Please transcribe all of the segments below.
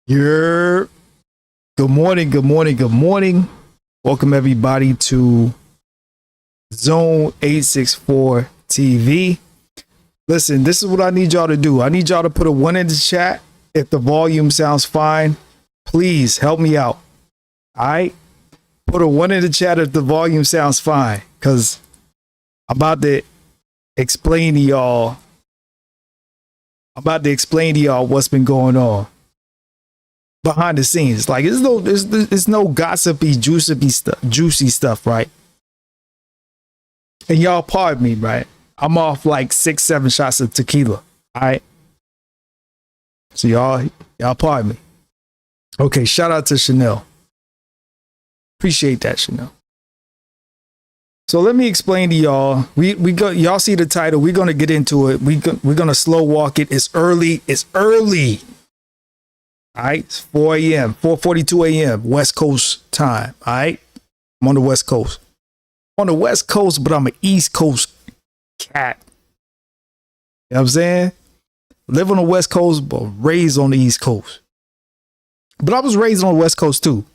You're Good morning, good morning, good morning. Welcome everybody to Zone 864 TV. Listen, this is what I need y'all to do. I need y'all to put a 1 in the chat if the volume sounds fine. Please help me out. All right? Put a 1 in the chat if the volume sounds fine, because I'm about to explain to y'all. What's been going on behind the scenes. Like, it's no gossipy, juicy stuff, right? And y'all pardon me, right? I'm off like 6-7 shots of tequila. All right. So y'all pardon me. Okay, shout out to Chanel. Appreciate that, Chanel. So let me explain to y'all. Y'all see the title. We're gonna get into it. We're gonna slow walk it. It's early. All right, it's 4 a.m., 4:42 a.m. West Coast time. All right, I'm on the West Coast. But I'm an East Coast cat. You know what I'm saying? Live on the West Coast, but raised on the East Coast. But I was raised on the West Coast too.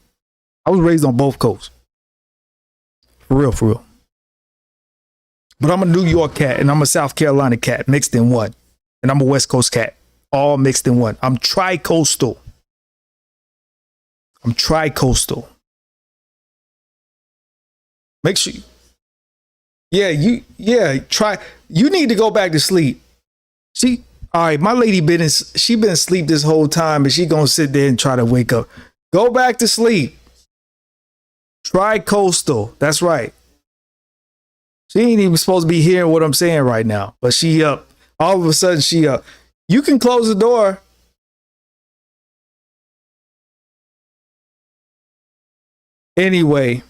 I was raised on both coasts. For real. But I'm a New York cat and I'm a South Carolina cat mixed in one. And I'm a West Coast cat, all mixed in one. I'm tri-coastal. Make sure. You need to go back to sleep. All right, my lady been asleep this whole time, and she gonna sit there and try to wake up. Go back to sleep. Tri-coastal. That's right. She ain't even supposed to be hearing what I'm saying right now, but she up. All of a sudden, she up. You can close the door. Anyway,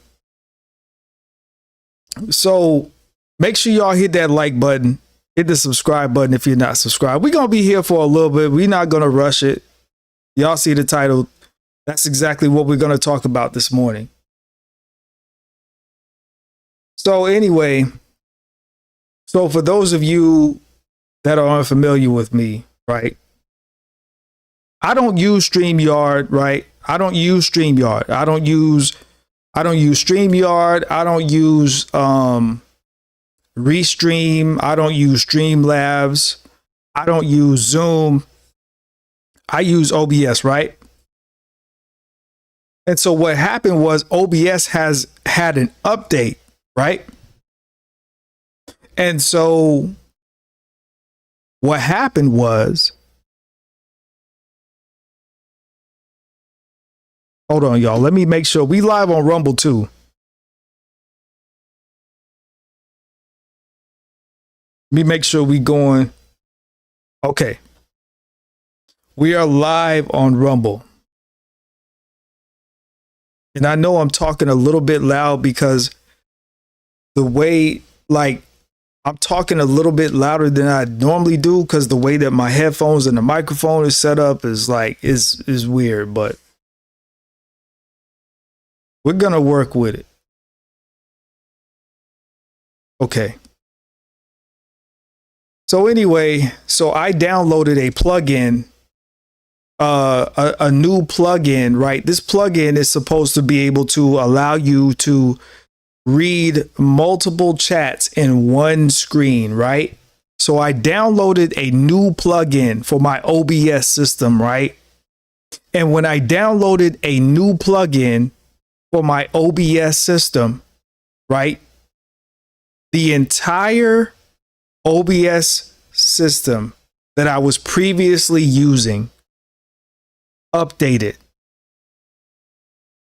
so make sure y'all hit that like button, hit the subscribe button if you're not subscribed. We're going to be here for a little bit. We're not going to rush it. Y'all see the title. That's exactly what we're going to talk about this morning. So anyway, for those of you that are unfamiliar with me, right? I don't use StreamYard, right? I don't use StreamYard. I don't use StreamYard. I don't use Restream. I don't use Streamlabs. I don't use Zoom. I use OBS, right? And so what happened was OBS has had an update, right? And so what happened was, hold on, y'all. Let me make sure we live on Rumble too. Let me make sure we going. Okay. We are live on Rumble. And I know I'm talking a little bit loud because the way, I'm talking a little bit louder than I normally do because the way that my headphones and the microphone is set up is is weird, but we're going to work with it. Okay. So anyway, I downloaded a plugin, a new plugin, right? This plugin is supposed to be able to allow you to read multiple chats in one screen, right? So I downloaded a new plugin for my OBS system, right? And when I downloaded a new plugin for my OBS system, right? The entire OBS system that I was previously using updated,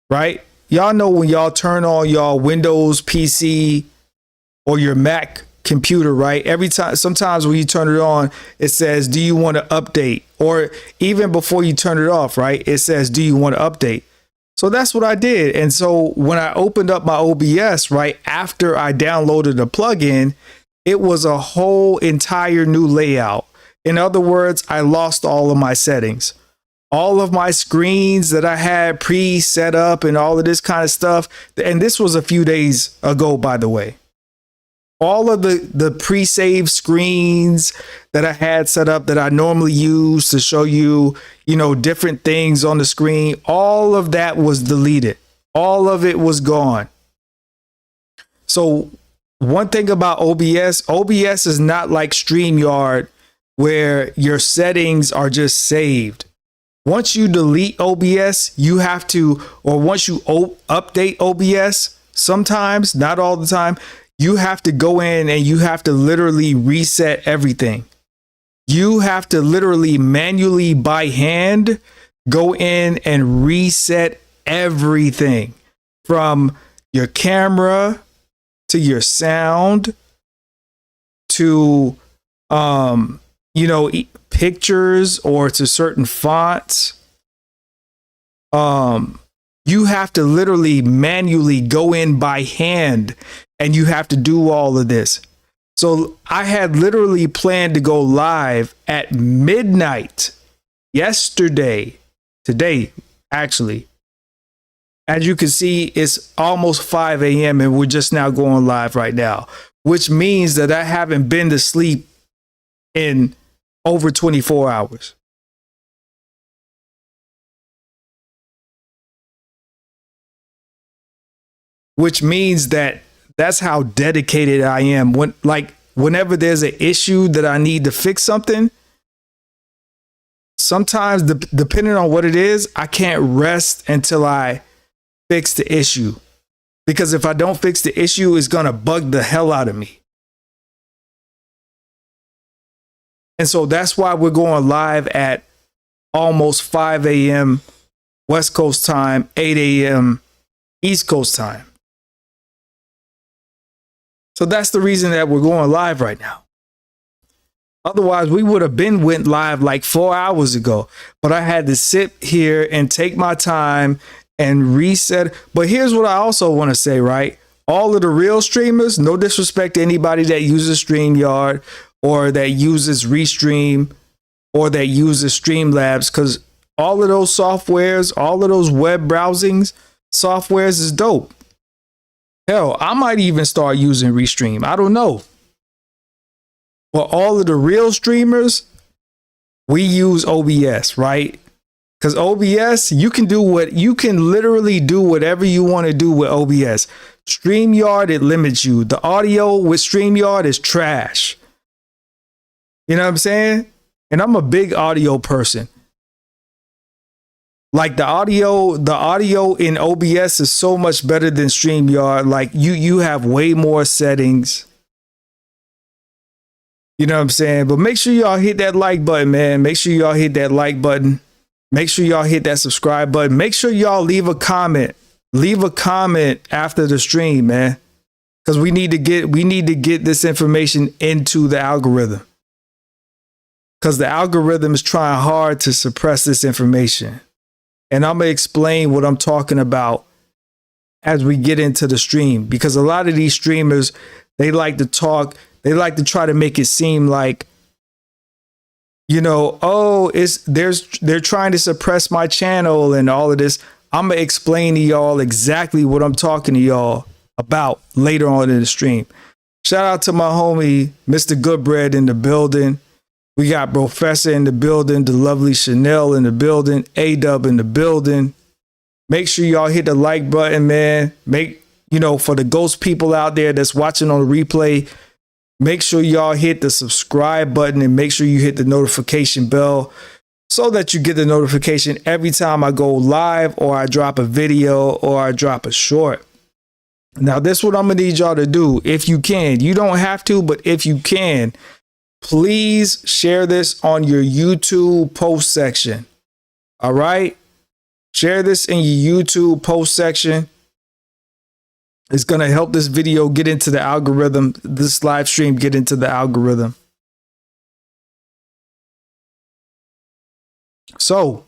right? Y'all know when y'all turn on y'all Windows PC or your Mac computer, right? Every time, sometimes when you turn it on, it says, do you want to update? Or even before you turn it off, right? It says, do you want to update? So that's what I did. And so when I opened up my OBS, right, after I downloaded the plugin, it was a whole entire new layout. In other words, I lost all of my settings. All of my screens that I had pre-set up and all of this kind of stuff. And this was a few days ago, by the way. all of the pre-save screens that I had set up that I normally use to show you, different things on the screen, all of that was deleted. All of it was gone. So one thing about OBS is not like StreamYard where your settings are just saved. Once you delete OBS, you have to, or once you update OBS, sometimes, not all the time, you have to go in and you have to literally reset everything. You have to literally manually by hand go in and reset everything from your camera to your sound to pictures or to certain fonts. You have to literally manually go in by hand and you have to do all of this. So I had literally planned to go live at midnight today, actually. As you can see, it's almost 5 a.m. and we're just now going live right now, which means that I haven't been to sleep in over 24 hours. Which means that that's how dedicated I am. Whenever there's an issue that I need to fix something, sometimes depending on what it is, I can't rest until I fix the issue. Because if I don't fix the issue, it's going to bug the hell out of me. And so that's why we're going live at almost 5 a.m. West Coast time, 8 a.m. East Coast time. So that's the reason that we're going live right now. Otherwise, we would have went live like 4 hours ago. But I had to sit here and take my time and reset. But here's what I also want to say, right? All of the real streamers, no disrespect to anybody that uses StreamYard or that uses Restream or that uses Streamlabs, because all of those softwares, all of those web browsings softwares is dope. Hell, I might even start using Restream. I don't know. But all of the real streamers, we use OBS, right? Because OBS, you can literally do whatever you want to do with OBS. StreamYard, it limits you. The audio with StreamYard is trash. You know what I'm saying? And I'm a big audio person. Like the audio in OBS is so much better than StreamYard. Like you have way more settings. You know what I'm saying? But make sure y'all hit that like button, man. Make sure y'all hit that like button. Make sure y'all hit that subscribe button. Make sure y'all leave a comment. Leave a comment after the stream, man. Because we need to get this information into the algorithm. Because the algorithm is trying hard to suppress this information. And I'm going to explain what I'm talking about as we get into the stream. Because a lot of these streamers, they like to talk. They like to try to make it seem like, they're trying to suppress my channel and all of this. I'm going to explain to y'all exactly what I'm talking to y'all about later on in the stream. Shout out to my homie, Mr. Goodbread in the building. We got Professor in the building, the lovely Chanel in the building, A-Dub in the building. Make sure y'all hit the like button, man. For the ghost people out there that's watching on the replay, make sure y'all hit the subscribe button and make sure you hit the notification bell so that you get the notification every time I go live or I drop a video or I drop a short. Now, this is what I'm going to need y'all to do. If you can, you don't have to, but if you can, please share this on your YouTube post section. All right. Share this in your YouTube post section. It's going to help this video get into the algorithm, this live stream get into the algorithm. So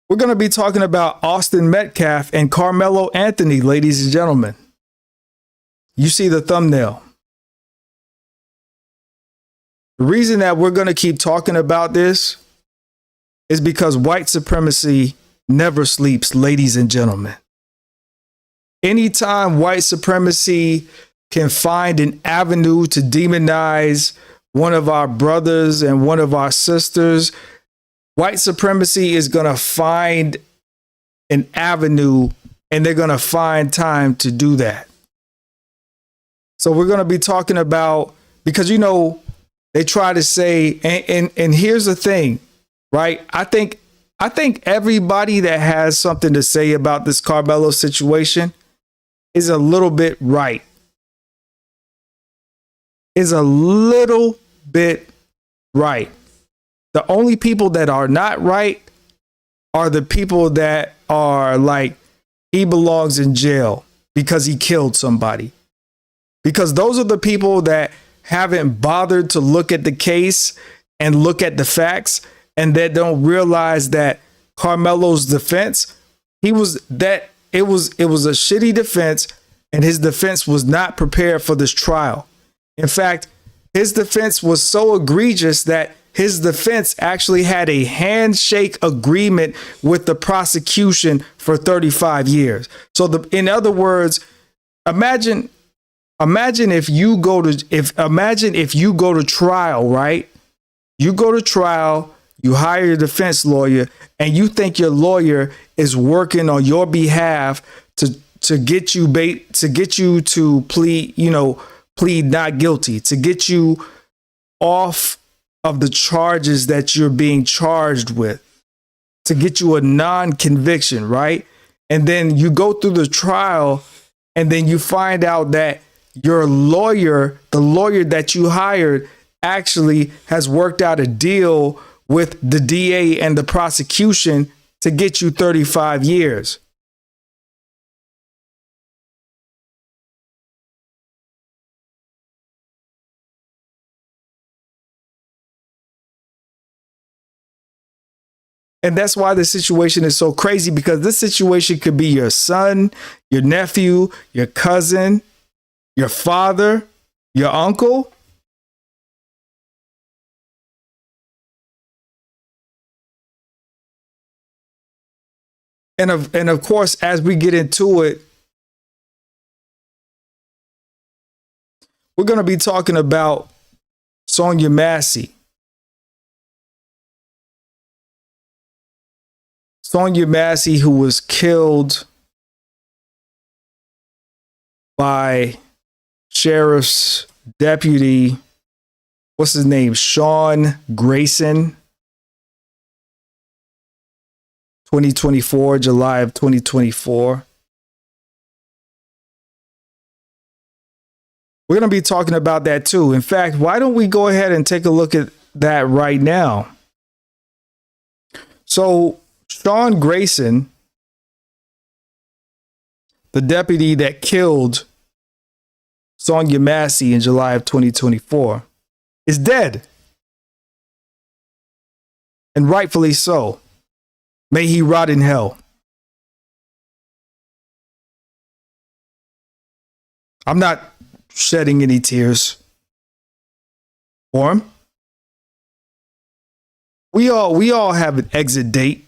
we're going to be talking about Austin Metcalf and Carmelo Anthony, ladies and gentlemen. You see the thumbnail. The reason that we're going to keep talking about this is because white supremacy never sleeps, ladies and gentlemen. Anytime white supremacy can find an avenue to demonize one of our brothers and one of our sisters, white supremacy is going to find an avenue and they're going to find time to do that. So we're going to be talking about, because, you know, they try to say, and here's the thing, right? I think everybody that has something to say about this Carmelo situation is a little bit right. Is a little bit right. The only people that are not right are the people that are like, he belongs in jail because he killed somebody. Because those are the people that haven't bothered to look at the case and look at the facts, and that don't realize that Carmelo's defense, it was a shitty defense, and his defense was not prepared for this trial. In fact, his defense was so egregious that his defense actually had a handshake agreement with the prosecution for 35 years. So in other words, imagine if you go to trial, right? You go to trial, you hire your defense lawyer, and you think your lawyer is working on your behalf to get you to plead not guilty, to get you off of the charges that you're being charged with, to get you a non-conviction, right? And then you go through the trial, and then you find out that your lawyer, the lawyer that you hired, actually has worked out a deal with the DA and the prosecution to get you 35 years. And that's why the situation is so crazy, because this situation could be your son, your nephew, your cousin, your father, your uncle. And of course, as we get into it, we're going to be talking about Sonia Massey. Sonia Massey, who was killed by sheriff's deputy, what's his name? Sean Grayson, 2024, July of 2024. We're going to be talking about that too. In fact, why don't we go ahead and take a look at that right now? So, Sean Grayson, the deputy that killed Sonia Massey in July of 2024, is dead. And rightfully so. May he rot in hell. I'm not shedding any tears for him. We all have an exit date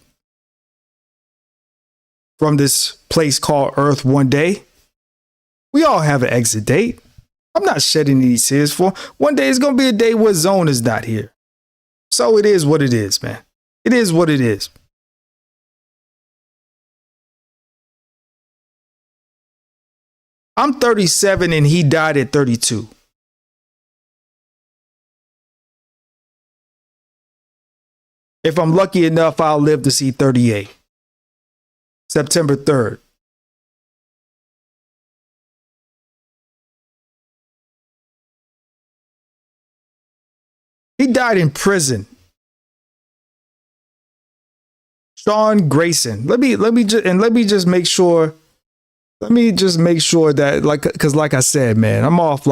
from this place called Earth one day. We all have an exit date. I'm not shedding any tears for him. One day it's going to be a day where Zone is not here. So it is what it is, man. It is what it is. I'm 37 and he died at 32. If I'm lucky enough, I'll live to see 38. September 3rd. He died in prison. Sean Grayson. Let me just make sure that, because like I said, man, I'm off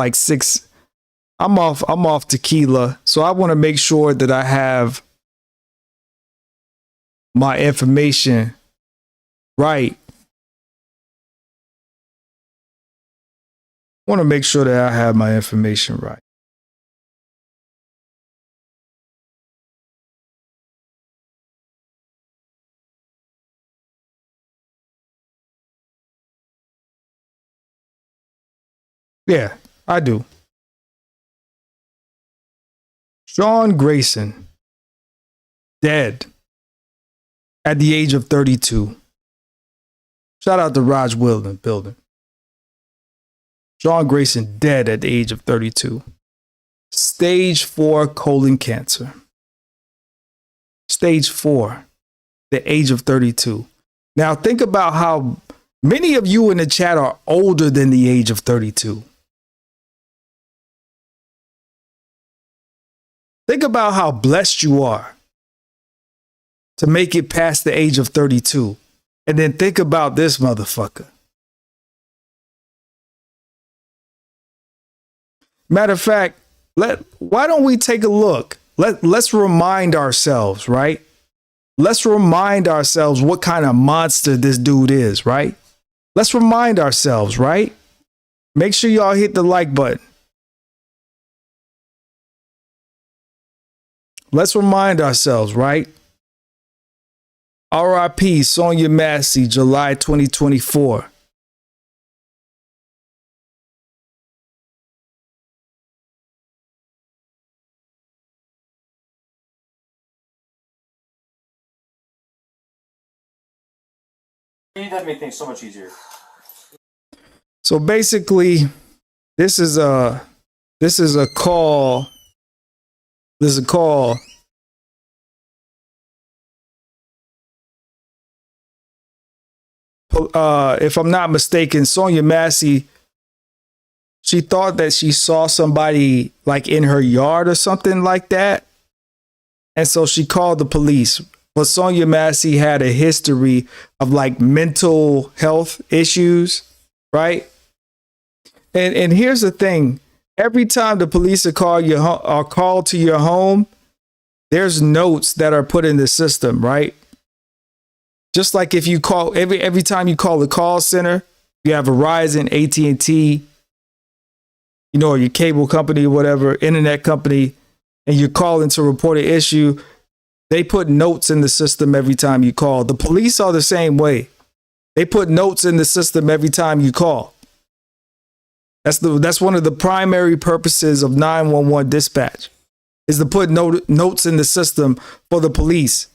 tequila. So I want to make sure that I have my information right. I want to make sure that I have my information right. Yeah, I do. Sean Grayson, dead at the age of 32. Shout out to Raj Will in the building. Sean Grayson, dead at the age of 32. Stage 4 colon cancer. Stage 4, the age of 32. Now think about how many of you in the chat are older than the age of 32. Think about how blessed you are to make it past the age of 32. And then think about this motherfucker. Matter of fact, why don't we take a look? Let's remind ourselves, right? Let's remind ourselves what kind of monster this dude is, right? Let's remind ourselves, right? Make sure y'all hit the like button. Let's remind ourselves, right? R.I.P. Sonia Massey, July 2024. That made things so much easier. So basically, this is a call. This is a call. If I'm not mistaken, Sonia Massey, she thought that she saw somebody like in her yard or something like that. And so she called the police. But Sonia Massey had a history of like mental health issues, right? And here's the thing. Every time the police are called to your home, there's notes that are put in the system, right? Just like if you call every time you call the call center, you have Verizon, AT&T, or your cable company or whatever, internet company, and you're calling to report an issue, they put notes in the system every time you call. The police are the same way. They put notes in the system every time you call. That's one of the primary purposes of 911 dispatch, is to put notes in the system for the police.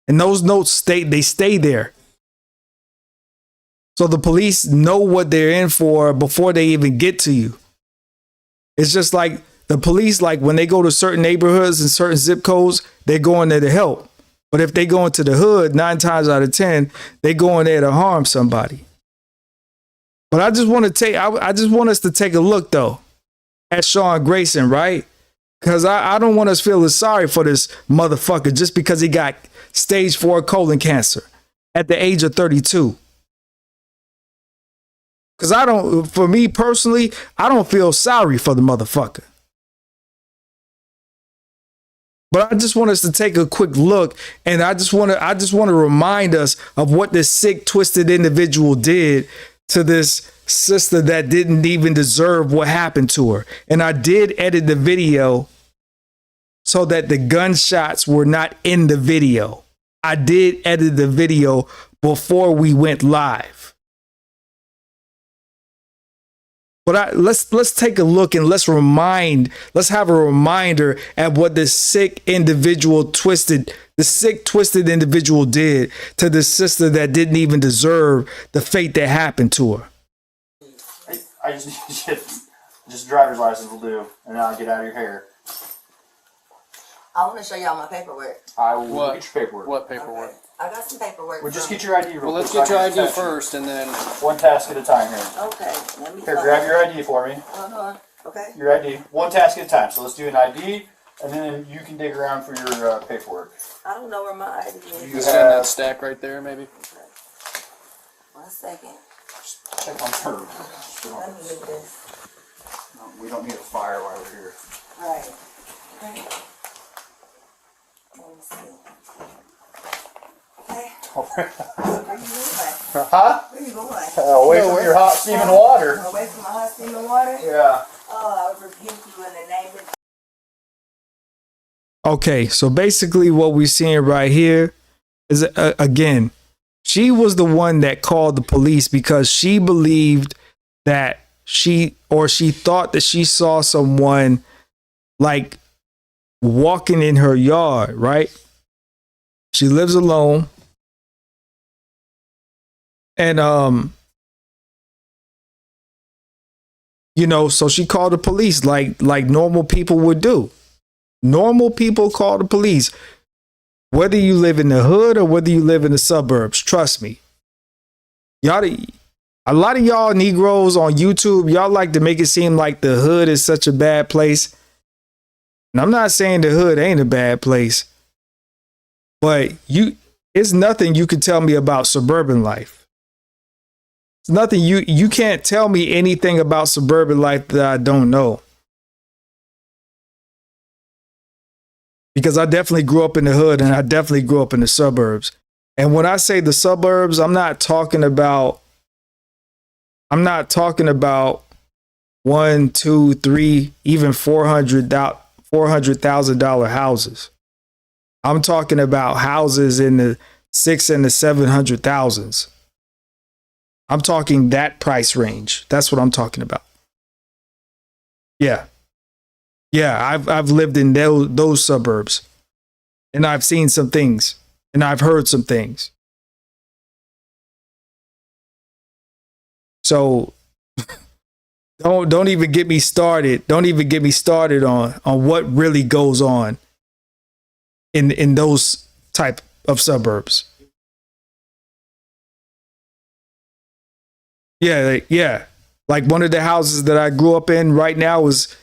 And those notes stay there. So the police know what they're in for before they even get to you. It's just like the police, like when they go to certain neighborhoods and certain zip codes, they're going there to help. But if they go into the hood, 9 times out of 10, they go in there to harm somebody. But I just want us to take a look though at Sean Grayson, right? Because I don't want us feeling sorry for this motherfucker just because he got stage 4 colon cancer at the age of 32. Because for me personally, I don't feel sorry for the motherfucker. But I just want us to take a quick look, and I just want to remind us of what this sick, twisted individual did to this sister that didn't even deserve what happened to her. And I did edit the video so that the gunshots were not in the video. I did edit the video before we went live. But let's take a look and let's have a reminder at what this sick, twisted individual did to the sister that didn't even deserve the fate that happened to her. I just driver's license will do, and then I'll get out of your hair. I want to show y'all my paperwork. I will get your paperwork. What paperwork? Okay. I got some paperwork. Well, just get your ID real quick. Well, let's get your ID first, and then... One task at a time here. Okay. Let me Here, grab your ID for me. Hold on. Okay. Your ID. One task at a time. So let's do an ID, and then you can dig around for your paperwork. I don't know where my ID is. You stand that stack right there, maybe? Okay. 1 second. Check on her. Let me get this. No, we don't need a fire while we're here. All right. Okay. Let me see. Okay. Where you going? Huh? Where you going? Away from your hot steaming water. Away from my hot steaming water? Yeah. Oh, I rebuke you in the name of... Okay, so basically what we're seeing right here is, again, she was the one that called the police because she believed that she thought that she saw someone like walking in her yard, right? She lives alone. And so she called the police like normal people would do. Normal people call the police. Whether you live in the hood or whether you live in the suburbs, trust me. A lot of y'all Negroes on YouTube, y'all like to make it seem like the hood is such a bad place. And I'm not saying the hood ain't a bad place, but it's nothing you can tell me about suburban life. It's nothing you can't tell me anything about suburban life that I don't know. Because I definitely grew up in the hood and I definitely grew up in the suburbs. And when I say the suburbs, I'm not talking about $1, 2, 3, even $400,000 houses. I'm talking about houses in the $600,000 and the $700,000s. I'm talking that price range. That's what I'm talking about. Yeah. Yeah, I've lived in those suburbs, and I've seen some things, and I've heard some things. So don't even get me started. Don't even get me started on what really goes on in those type of suburbs. Yeah. Like one of the houses that I grew up in right now is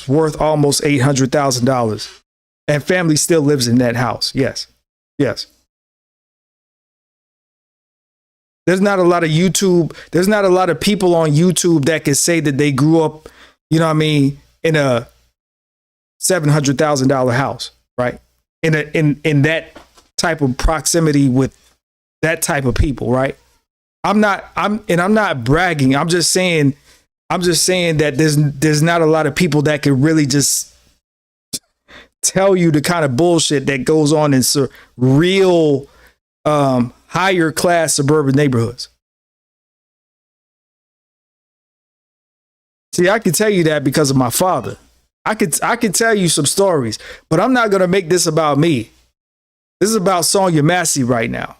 worth almost $800,000, and family still lives in that house. Yes. There's not a lot of people on YouTube that can say that they grew up, in a $700,000 house, right? In that type of proximity with that type of people, right? I'm not bragging. I'm just saying that there's not a lot of people that can really just tell you the kind of bullshit that goes on in real higher class suburban neighborhoods. See, I can tell you that because of my father. I could tell you some stories, but I'm not gonna make this about me. This is about Sonya Massey right now.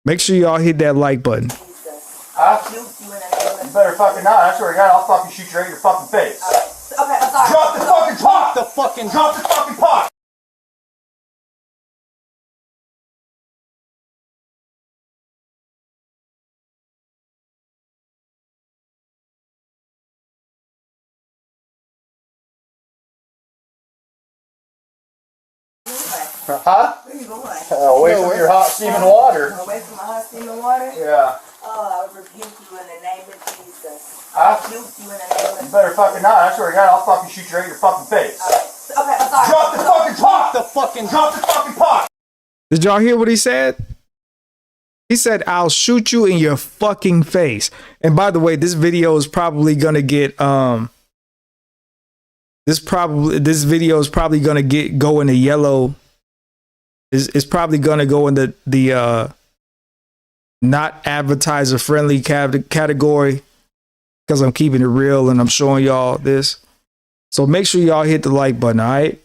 Make sure y'all hit that like button. You better fucking not. I swear to God, I'll fucking shoot you right in your fucking face. Okay, I'm sorry. Drop the fucking pot! Drop the fucking pot! Huh? Where you going? Away from your hot steaming water. Away from my hot steaming water? Yeah. Oh, I rebuke you in the name of Jesus. Huh? Rebuke you in the name of You better fucking not. I swear to God, I'll fucking shoot you right in your fucking face. Okay, I'm sorry. Drop the fucking pot! Drop the fucking pot! Did y'all hear what he said? He said, "I'll shoot you in your fucking face." And by the way, this video is probably gonna get this video is probably gonna go in the yellow. It's probably gonna go in the not advertiser friendly category, because I'm keeping it real and I'm showing y'all this. So make sure y'all hit the like button, all right?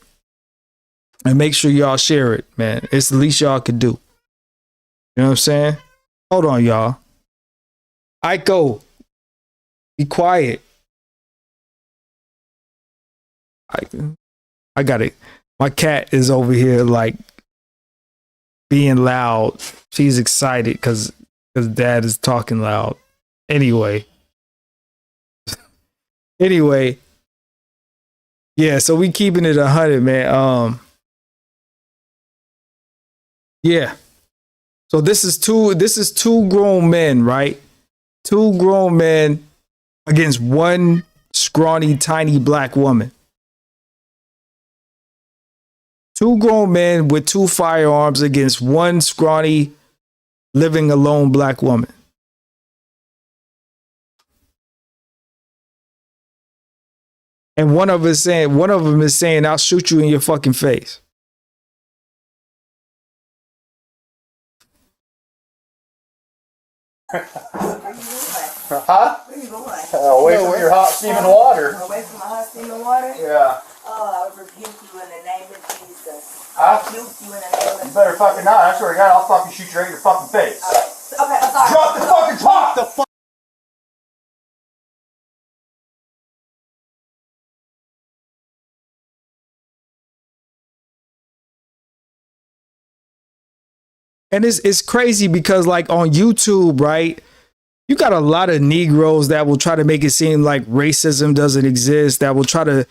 And make sure y'all share it, man. It's the least y'all could do. You know what I'm saying? Hold on, y'all. Iko, be quiet. I got it. My cat is over here like being loud. She's excited because dad is talking loud. Anyway. Yeah, so we keeping it 100, man. Yeah. So this is two grown men, right? Two grown men against one scrawny, tiny black woman. Two grown men with two firearms against one scrawny, living alone black woman. And one of them is saying, "I'll shoot you in your fucking face." Where you going? Huh? Where you going? Away from your hot steaming water. Away from my hot steaming water? Yeah. Oh, I rebuke you in the name of Jesus. Huh? I rebuke you in the name of You Jesus. better fucking not. I swear to God, I'll fucking shoot you right in your fucking face. Okay, I'm sorry. Drop the fucking top! The fuck. And it's crazy because like on YouTube, right? You got a lot of Negroes that will try to make it seem like racism doesn't exist, that will try to,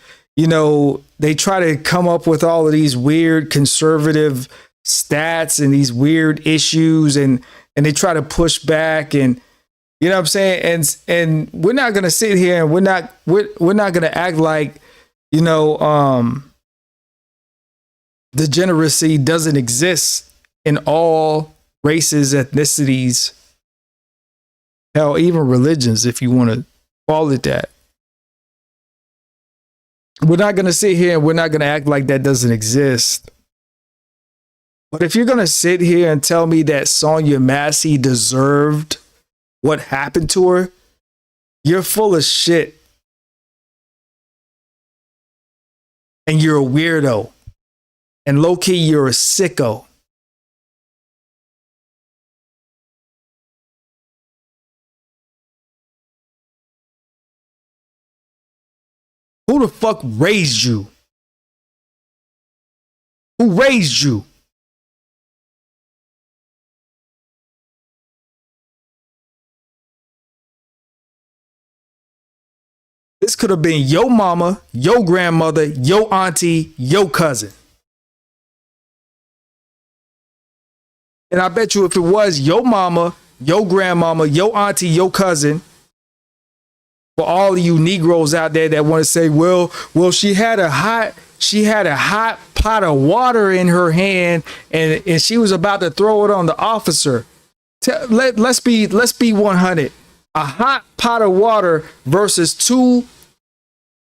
they try to come up with all of these weird conservative stats and these weird issues and they try to push back and you know what I'm saying? And we're not gonna sit here and we're not gonna act like, degeneracy doesn't exist in all races, ethnicities, hell, even religions, if you want to call it that. We're not going to sit here and we're not going to act like that doesn't exist. But if you're going to sit here and tell me that Sonya Massey deserved what happened to her, you're full of shit. And you're a weirdo. And low-key, you're a sicko. Who the fuck raised you? Who raised you? This could have been your mama, your grandmother, your auntie, your cousin. And I bet you if it was your mama, your grandmama, your auntie, your cousin, for all of you Negroes out there that want to say, well, she had a hot pot of water in her hand and she was about to throw it on the officer. Let's be 100. A hot pot of water versus 2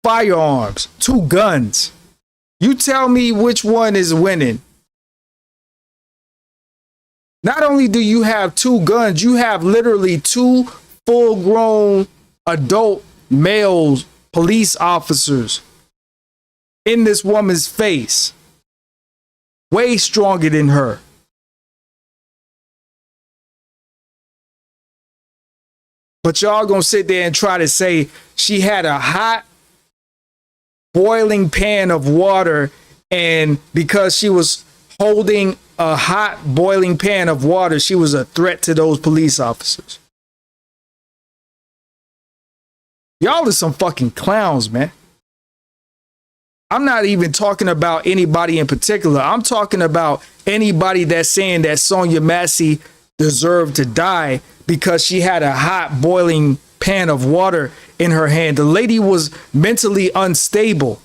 firearms, 2 guns. You tell me which one is winning. Not only do you have 2 guns, you have literally 2 full-grown adult males, police officers in this woman's face. Way stronger than her. But y'all gonna sit there and try to say she had a hot boiling pan of water, and because she was holding a hot boiling pan of water, she was a threat to those police officers. Y'all are some fucking clowns, man. I'm not even talking about anybody in particular. I'm talking about anybody that's saying that Sonya Massey deserved to die because she had a hot boiling pan of water in her hand. The lady was mentally unstable.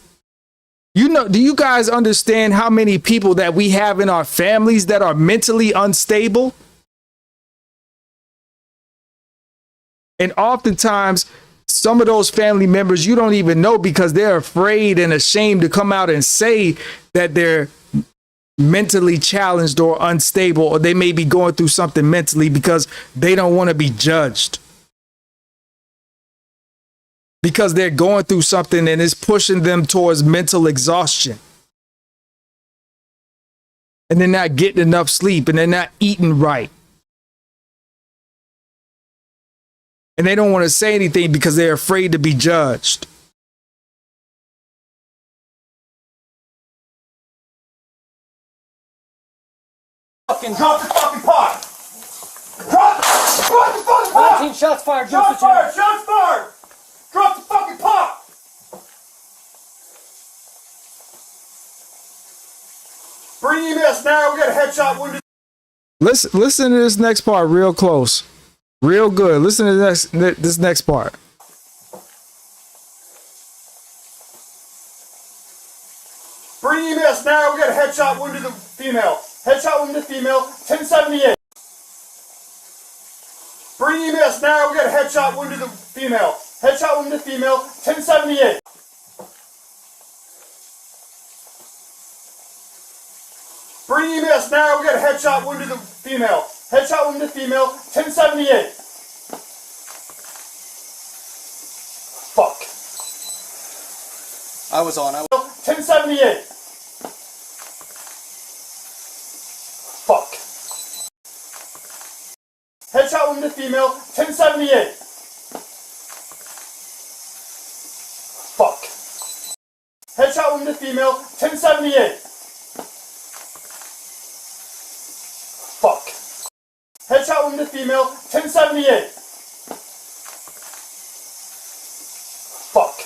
Do you guys understand how many people that we have in our families that are mentally unstable? And oftentimes, some of those family members you don't even know because they're afraid and ashamed to come out and say that they're mentally challenged or unstable, or they may be going through something mentally because they don't want to be judged. Because they're going through something and it's pushing them towards mental exhaustion. And they're not getting enough sleep and they're not eating right. And they don't want to say anything because they're afraid to be judged. Fucking drop the fucking pot! Drop the fucking pot! 19 shots fired. Shots fired! Shots fired! Drop the fucking pot! Bring EMS now. We got a headshot wounded. Listen to this next part real close. Real good. Listen to this next part. Bring EMS now. We got a headshot wound to the female. Headshot wound to the female. 1078. Bring EMS now. We got a headshot wound to the female. Headshot wound to the female. 1078. Bring EMS now. We got a headshot wound to the female. Headshot wound to the female. 1078. Fuck. I was on. 1078. Fuck. Headshot wound to female, 1078. Fuck. Headshot wound to female, 1078. Fuck. Headshot wound to female, 1078. Fuck.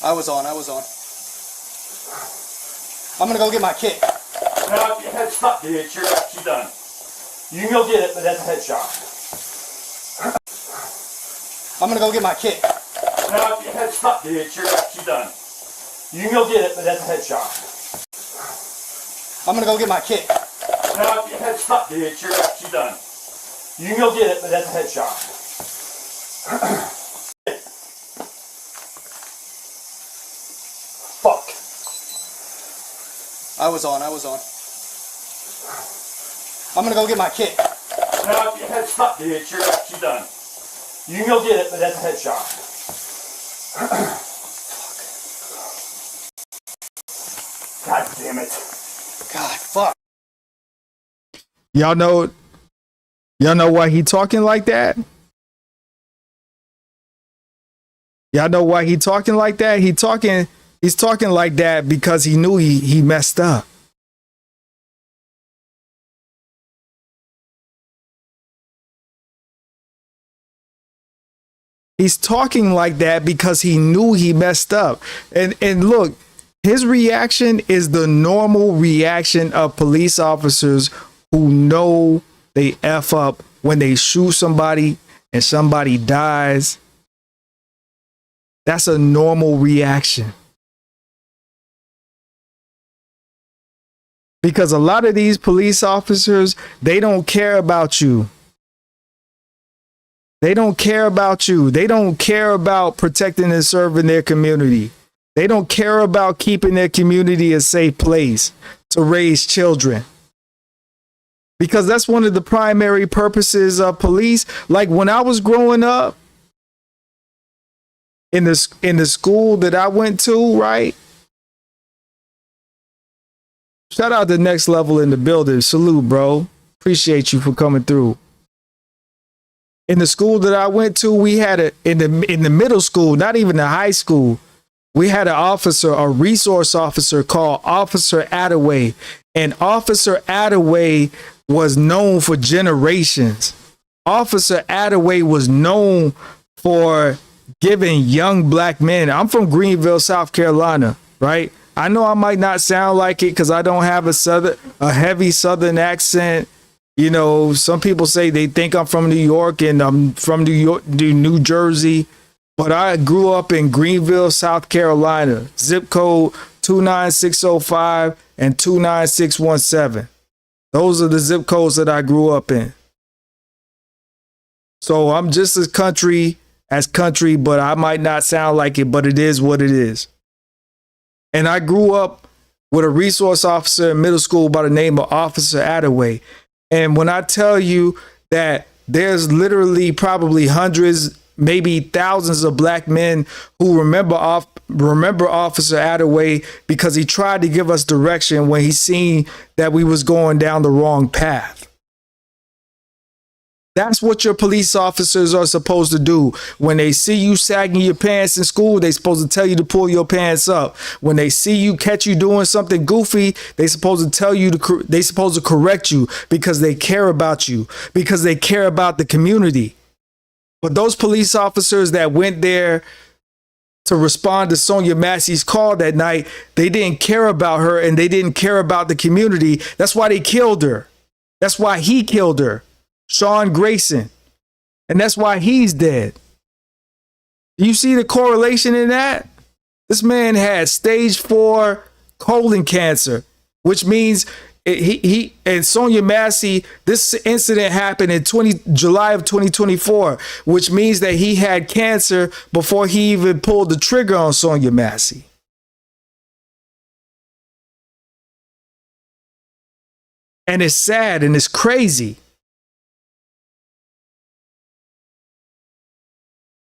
I was on. I'm gonna go get my kit. Now, if your headshot, bitch, you're actually done. You can go get it, but that's a headshot. I'm gonna go get my kit. Now, if your headshot, bitch, you're actually done. You can go get it, but that's a headshot. I'm gonna go get my kit. Now, if your headshot, bitch, you're actually done. You can go get it, but that's a headshot. Fuck. I was on. I'm gonna go get my kit. Now, if your headshot, bitch, you're actually done. You can go get it, but that's a headshot. God damn it. God, fuck. Y'all know why he talking like that? Y'all know why he talking like that? He's talking like that because he knew he messed up. He's talking like that because he knew he messed up. And look, his reaction is the normal reaction of police officers who know they F up when they shoot somebody and somebody dies. That's a normal reaction. Because a lot of these police officers, they don't care about you. They don't care about you. They don't care about protecting and serving their community. They don't care about keeping their community a safe place to raise children. Because that's one of the primary purposes of police. Like when I was growing up in the school that I went to, right? Shout out to Next Level in the building. Salute, bro. Appreciate you for coming through. In the school that I went to, we had in the middle school, not even the high school, we had a resource officer called Officer Attaway. And Officer Attaway was known for generations. Officer Attaway was known for giving young black men. I'm from Greenville, South Carolina, right? I know I might not sound like it because I don't have a heavy Southern accent. You know, some people say they think I'm from New York and I'm from New Jersey, but I grew up in Greenville, South Carolina, zip code 29605 and 29617. Those are the zip codes that I grew up in. So I'm just as country, but I might not sound like it, but it is what it is. And I grew up with a resource officer in middle school by the name of Officer Attaway. And when I tell you that there's literally probably hundreds, maybe thousands of black men who remember Officer Attaway because he tried to give us direction when he seen that we was going down the wrong path. That's what your police officers are supposed to do. When they see you sagging your pants in school, they're supposed to tell you to pull your pants up. When they see you, catch you doing something goofy, they're supposed to correct you because they care about you, because they care about the community. But those police officers that went there to respond to Sonia Massey's call that night, they didn't care about her and they didn't care about the community. That's why they killed her. That's why he killed her. Sean Grayson. And that's why he's dead. Do you see the correlation in that? This man had stage 4 colon cancer, which means he and Sonia Massey, this incident happened in July of 2024, which means that he had cancer before he even pulled the trigger on Sonia Massey. And it's sad and it's crazy.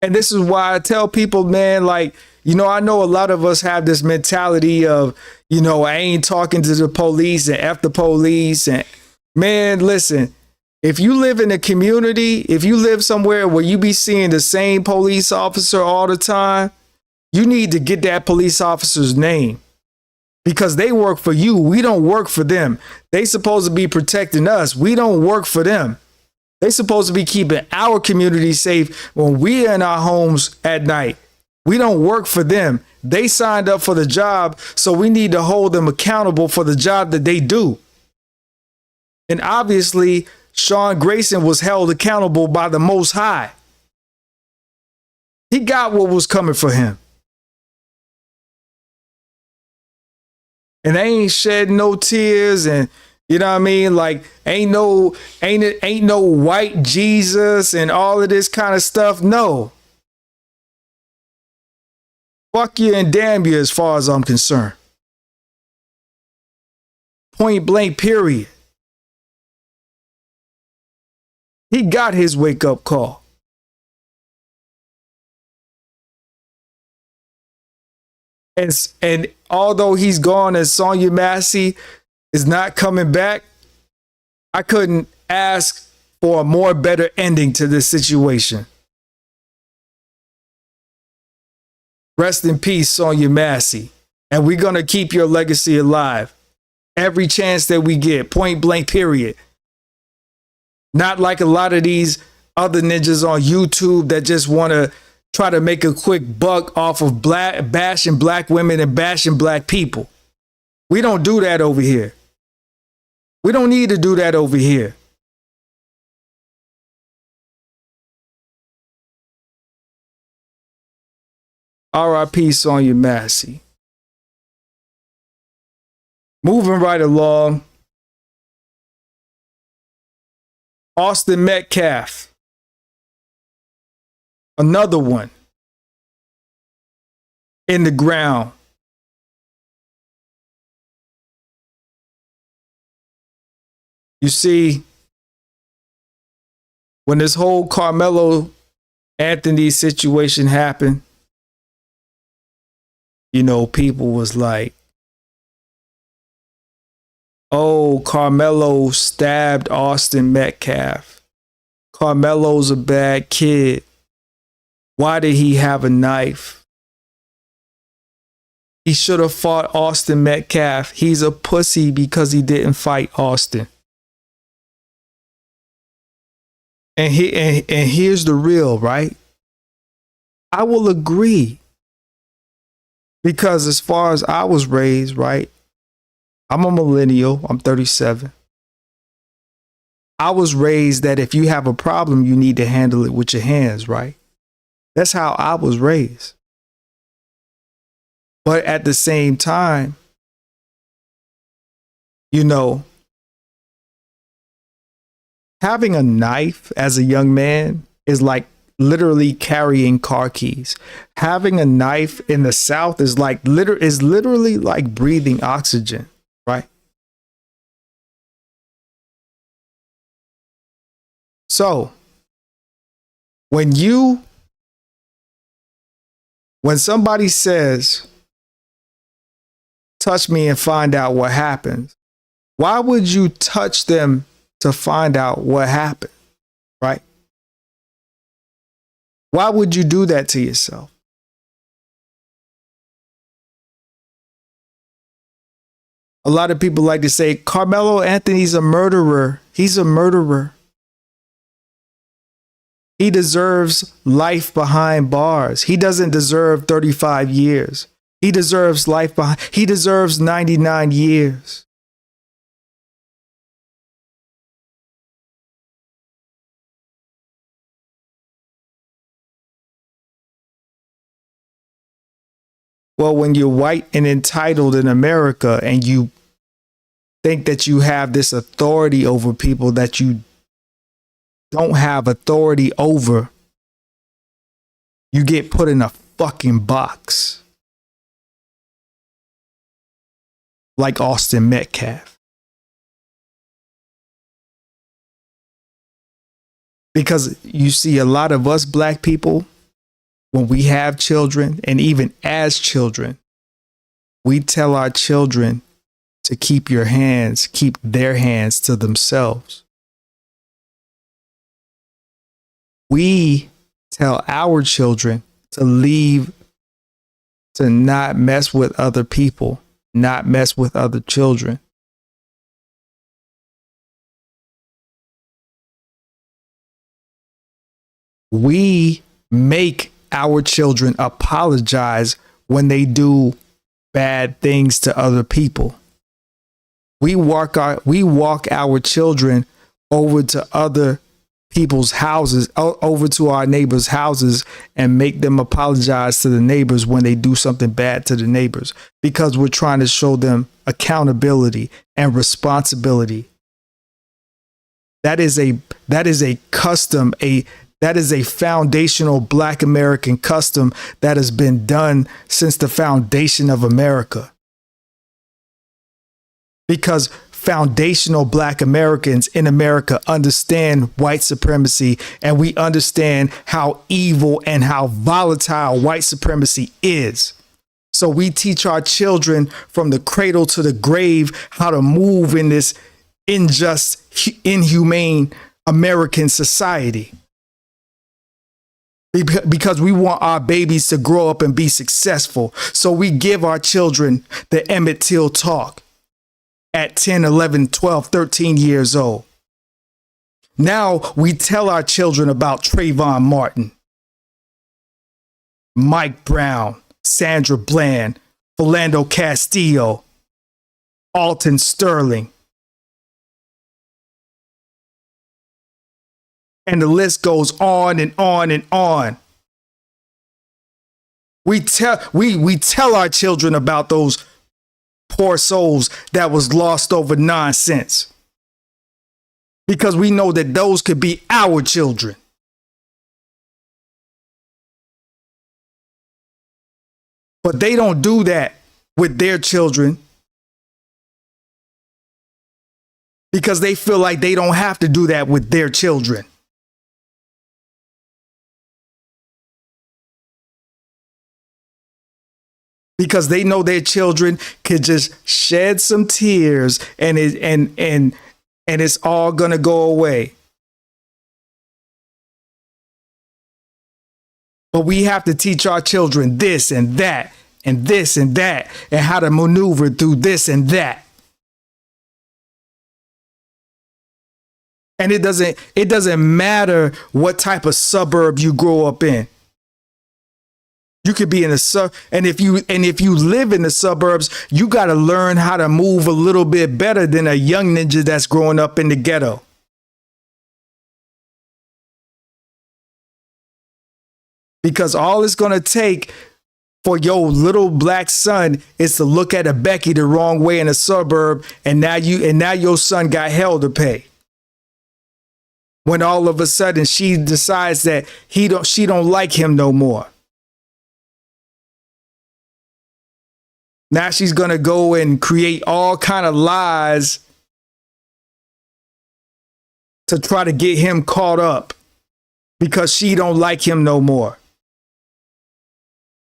And this is why I tell people, man, like, I know a lot of us have this mentality of, I ain't talking to the police and F the police. And man, listen, if you live in a community, if you live somewhere where you be seeing the same police officer all the time, you need to get that police officer's name because they work for you. We don't work for them. They supposed to be protecting us. We don't work for them. They supposed to be keeping our community safe when we are in our homes at night. We don't work for them. They signed up for the job, so we need to hold them accountable for the job that they do. And obviously, Sean Grayson was held accountable by the Most High. He got what was coming for him. And they ain't shed no tears, and you know what I mean? Like ain't no white Jesus and all of this kind of stuff. No. Fuck you and damn you as far as I'm concerned. Point blank, period. He got his wake up call. And although he's gone and Sonya Massey is not coming back, I couldn't ask for a more better ending to this situation. Rest in peace, Sonya Massey. And we're going to keep your legacy alive. Every chance that we get, point blank, period. Not like a lot of these other ninjas on YouTube that just want to try to make a quick buck off of bashing black women and bashing black people. We don't do that over here. We don't need to do that over here. R.I.P. Sonya Massey. Moving right along. Austin Metcalf. Another one. In the ground. You see, when this whole Carmelo Anthony situation happened, people was like, oh, Carmelo stabbed Austin Metcalf. Carmelo's a bad kid. Why did he have a knife? He should have fought Austin Metcalf. He's a pussy because he didn't fight Austin. And here's the real, right? I will agree. Because as far as I was raised, right? I'm a millennial. I'm 37. I was raised that if you have a problem, you need to handle it with your hands, right? That's how I was raised. But at the same time, having a knife as a young man is like literally carrying car keys. Having a knife in the South is literally like breathing oxygen, right? So when somebody says, touch me and find out what happens, why would you touch them to find out what happened, right? Why would you do that to yourself? A lot of people like to say, Carmelo Anthony's a murderer. He's a murderer. He deserves life behind bars. He doesn't deserve 35 years. He deserves life behind. He deserves 99 years. Well, when you're white and entitled in America and you think that you have this authority over people that you don't have authority over, you get put in a fucking box. Like Austin Metcalf. Because you see a lot of us black people, when we have children, and even as children, we tell our children to keep their hands to themselves. We tell our children to not mess with other people, not mess with other children. We make our children apologize when they do bad things to other people. We walk our children over to other people's houses, over to our neighbors' houses, and make them apologize to the neighbors when they do something bad to the neighbors, because we're trying to show them accountability and responsibility. That is a custom, that is a foundational Black American custom that has been done since the foundation of America. Because foundational Black Americans in America understand white supremacy, and we understand how evil and how volatile white supremacy is. So we teach our children from the cradle to the grave how to move in this unjust, inhumane American society. Because we want our babies to grow up and be successful. So we give our children the Emmett Till talk at 10, 11, 12, 13 years old. Now we tell our children about Trayvon Martin, Mike Brown, Sandra Bland, Philando Castillo, Alton Sterling. And the list goes on and on and on. We tell our children about those poor souls that was lost over nonsense, because we know that those could be our children. But they don't do that with their children, because they feel like they don't have to do that with their children. Because they know their children could just shed some tears and it's all gonna go away. But we have to teach our children this and that and this and that, and how to maneuver through this and that. And it doesn't matter what type of suburb you grow up in. You could be in the and if you live in the suburbs, you got to learn how to move a little bit better than a young ninja that's growing up in the ghetto. Because all it's going to take for your little black son is to look at a Becky the wrong way in a suburb, and now your son got hell to pay. When all of a sudden she decides that she don't like him no more. Now she's going to go and create all kind of lies to try to get him caught up, because she don't like him no more.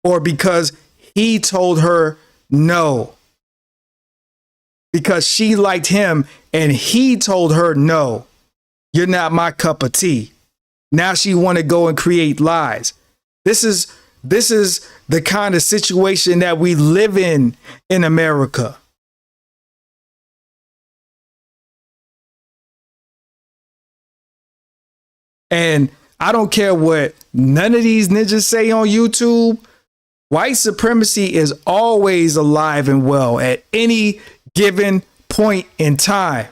Or because he told her no. Because she liked him and he told her no. You're not my cup of tea. Now she want to go and create lies. This is the kind of situation that we live in America. And I don't care what none of these ninjas say on YouTube. White supremacy is always alive and well at any given point in time.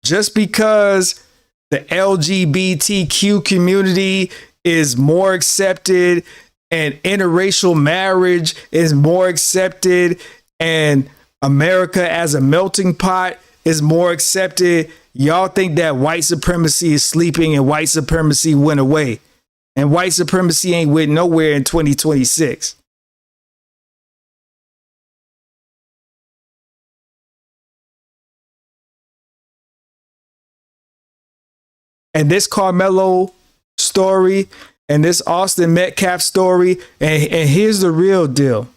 Just because the LGBTQ community is more accepted and interracial marriage is more accepted and America as a melting pot is more accepted, y'all think that white supremacy is sleeping and white supremacy went away. And white supremacy ain't went nowhere in 2026. And this Carmelo story and this Austin Metcalf story, and here's the real deal.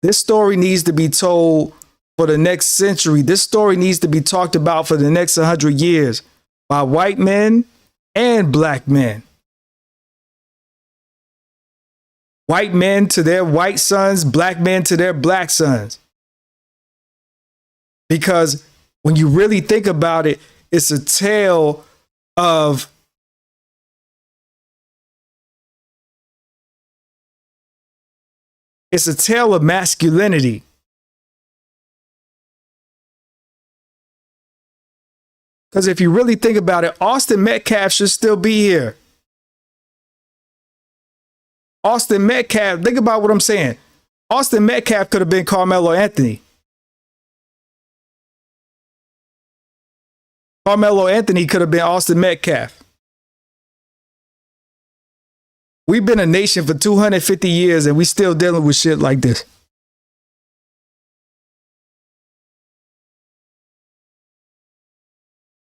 This story needs to be told for the next century. This story needs to be talked about for the next 100 years by white men and black men. White men to their white sons, black men to their black sons. Because when you really think about it, it's a tale of masculinity. Because if you really think about it, Austin Metcalf should still be here. Austin Metcalf, think about what I'm saying. Austin Metcalf could have been Carmelo Anthony. Carmelo Anthony could have been Austin Metcalf. We've been a nation for 250 years and we still dealing with shit like this.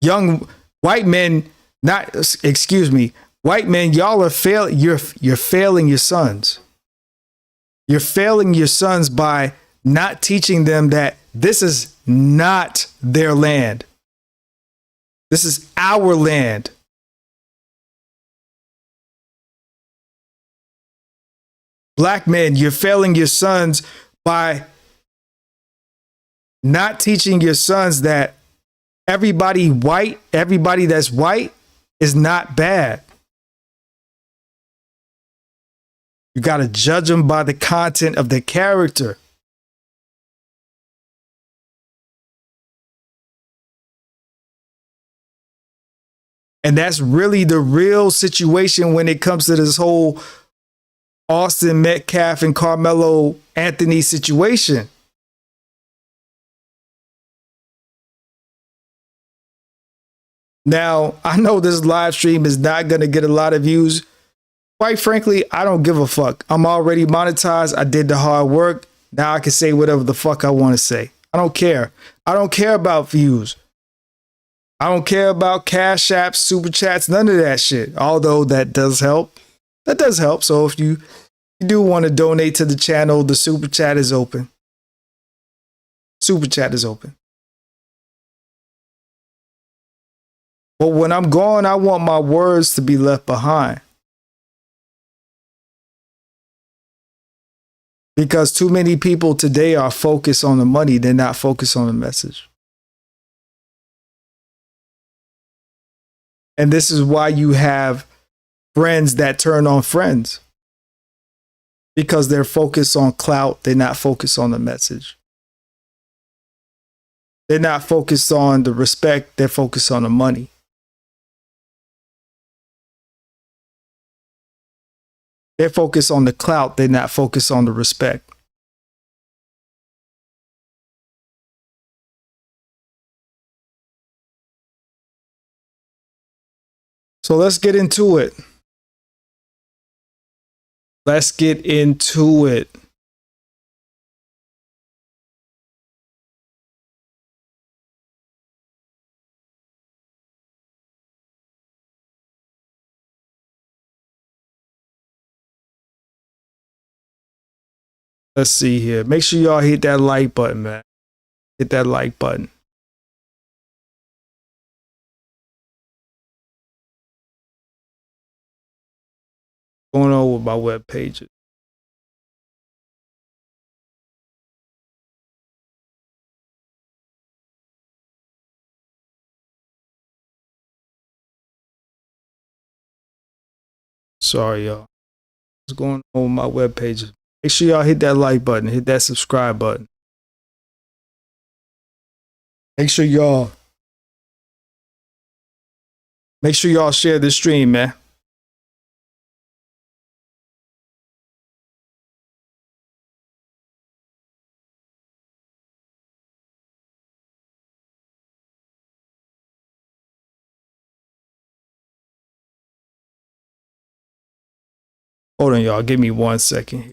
Young white men, white men, y'all are you're failing your sons. You're failing your sons by not teaching them that this is not their land. This is our land. Black men, you're failing your sons by not teaching your sons that everybody that's white is not bad. You got to judge them by the content of their character. And that's really the real situation when it comes to this whole Austin Metcalf and Carmelo Anthony situation. Now, I know this live stream is not going to get a lot of views. Quite frankly, I don't give a fuck. I'm already monetized. I did the hard work. Now I can say whatever the fuck I want to say. I don't care. I don't care about views. I don't care about cash apps, super chats, none of that shit. Although that does help. That does help. So if you do want to donate to the channel, the super chat is open. Super chat is open. But when I'm gone, I want my words to be left behind. Because too many people today are focused on the money. They're not focused on the message. And this is why you have friends that turn on friends. Because they're focused on clout. They're not focused on the message. They're not focused on the respect. They're focused on the money. They're focused on the clout. They're not focused on the respect. So let's get into it. Let's get into it. Let's see here. Make sure y'all hit that like button, man. Hit that like button. What's going on with my web pages? Sorry, y'all. What's going on with my web pages? Make sure y'all hit that like button. Hit that subscribe button. Make sure y'all share this stream, man. Hold on, y'all. Give me 1 second.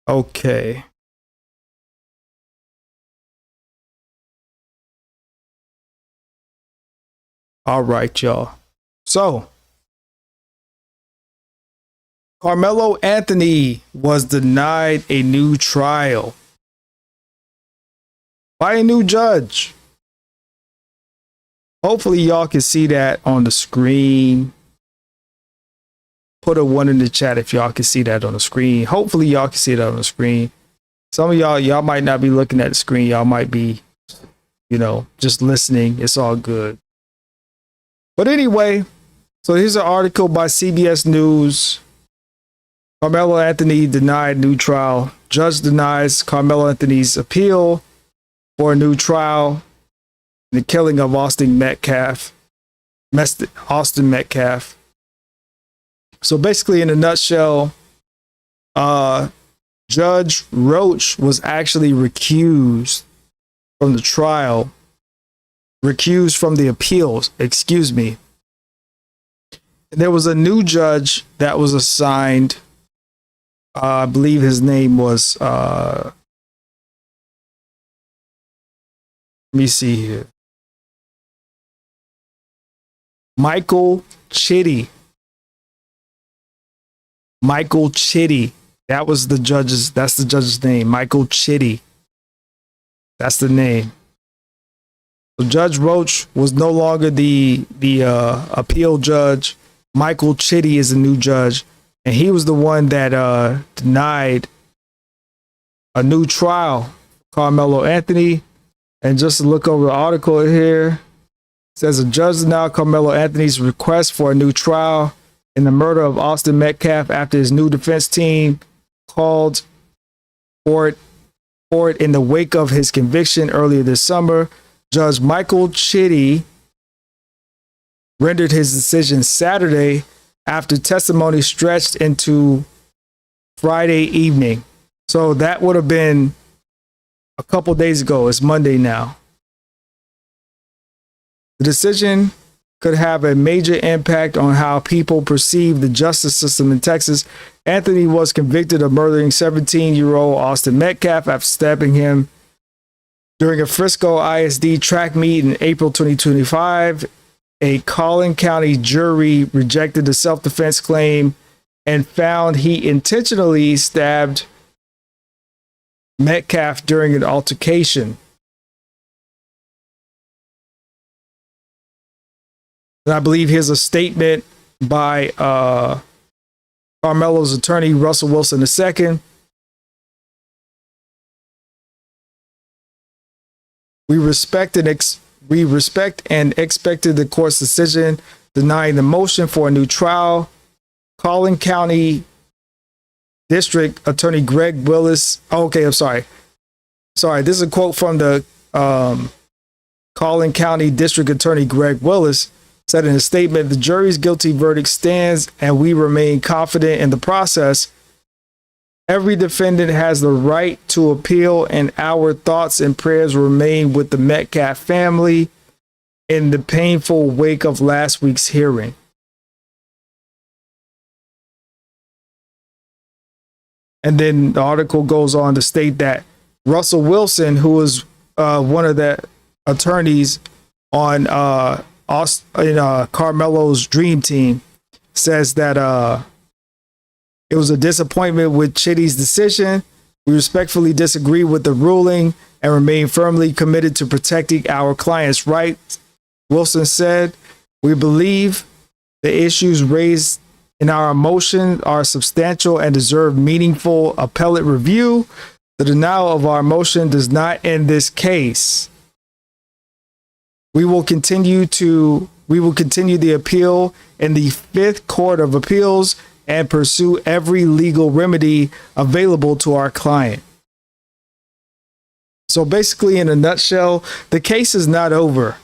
Okay. All right, y'all. So, Carmelo Anthony was denied a new trial by a new judge. Hopefully, y'all can see that on the screen. Put a one in the chat if y'all can see that on the screen. Hopefully, y'all can see that on the screen. Some of y'all might not be looking at the screen. Y'all might be, just listening. It's all good. But anyway, so here's an article by CBS News. Carmelo Anthony denied new trial. Judge denies Carmelo Anthony's appeal for a new trial in the killing of Austin Metcalf. So basically, in a nutshell, Judge Roach was actually recused from the trial, recused from the appeals, excuse me. There was a new judge that was assigned. I believe his name was, let me see here. Michael Chitty. That's the judge's name. Michael Chitty. That's the name. So Judge Roach was no longer the appeal judge. Michael Chitty is the new judge, and he was the one that denied a new trial for Carmelo Anthony. And just to look over the article here, it says a judge denied Carmelo Anthony's request for a new trial in the murder of Austin Metcalf after his new defense team called for it in the wake of his conviction earlier this summer. Judge Michael Chitty rendered his decision Saturday after testimony stretched into Friday evening. So that would have been a couple days ago. It's Monday now. The decision could have a major impact on how people perceive the justice system in Texas. Anthony was convicted of murdering 17-year-old Austin Metcalf after stabbing him during a Frisco ISD track meet in April 2025. A Collin County jury rejected the self-defense claim and found he intentionally stabbed Metcalf during an altercation. And I believe here's a statement by Carmelo's attorney, Russell Wilson II. We respect and expected the court's decision denying the motion for a new trial. Collin County District Attorney Greg Willis. Okay, I'm sorry. This is a quote from the Collin County District Attorney Greg Willis. Said in a statement, the jury's guilty verdict stands and we remain confident in the process. Every defendant has the right to appeal, and our thoughts and prayers remain with the Metcalf family in the painful wake of last week's hearing. And then the article goes on to state that Russell Wilson, who was one of the attorneys on Carmelo's dream team, says that it was a disappointment with Chitty's decision. We respectfully disagree with the ruling and remain firmly committed to protecting our client's rights. Wilson said, we believe the issues raised in our motion are substantial and deserve meaningful appellate review. The denial of our motion does not end this case. We will continue the appeal in the Fifth Court of Appeals and pursue every legal remedy available to our client. So basically, in a nutshell, the case is not over.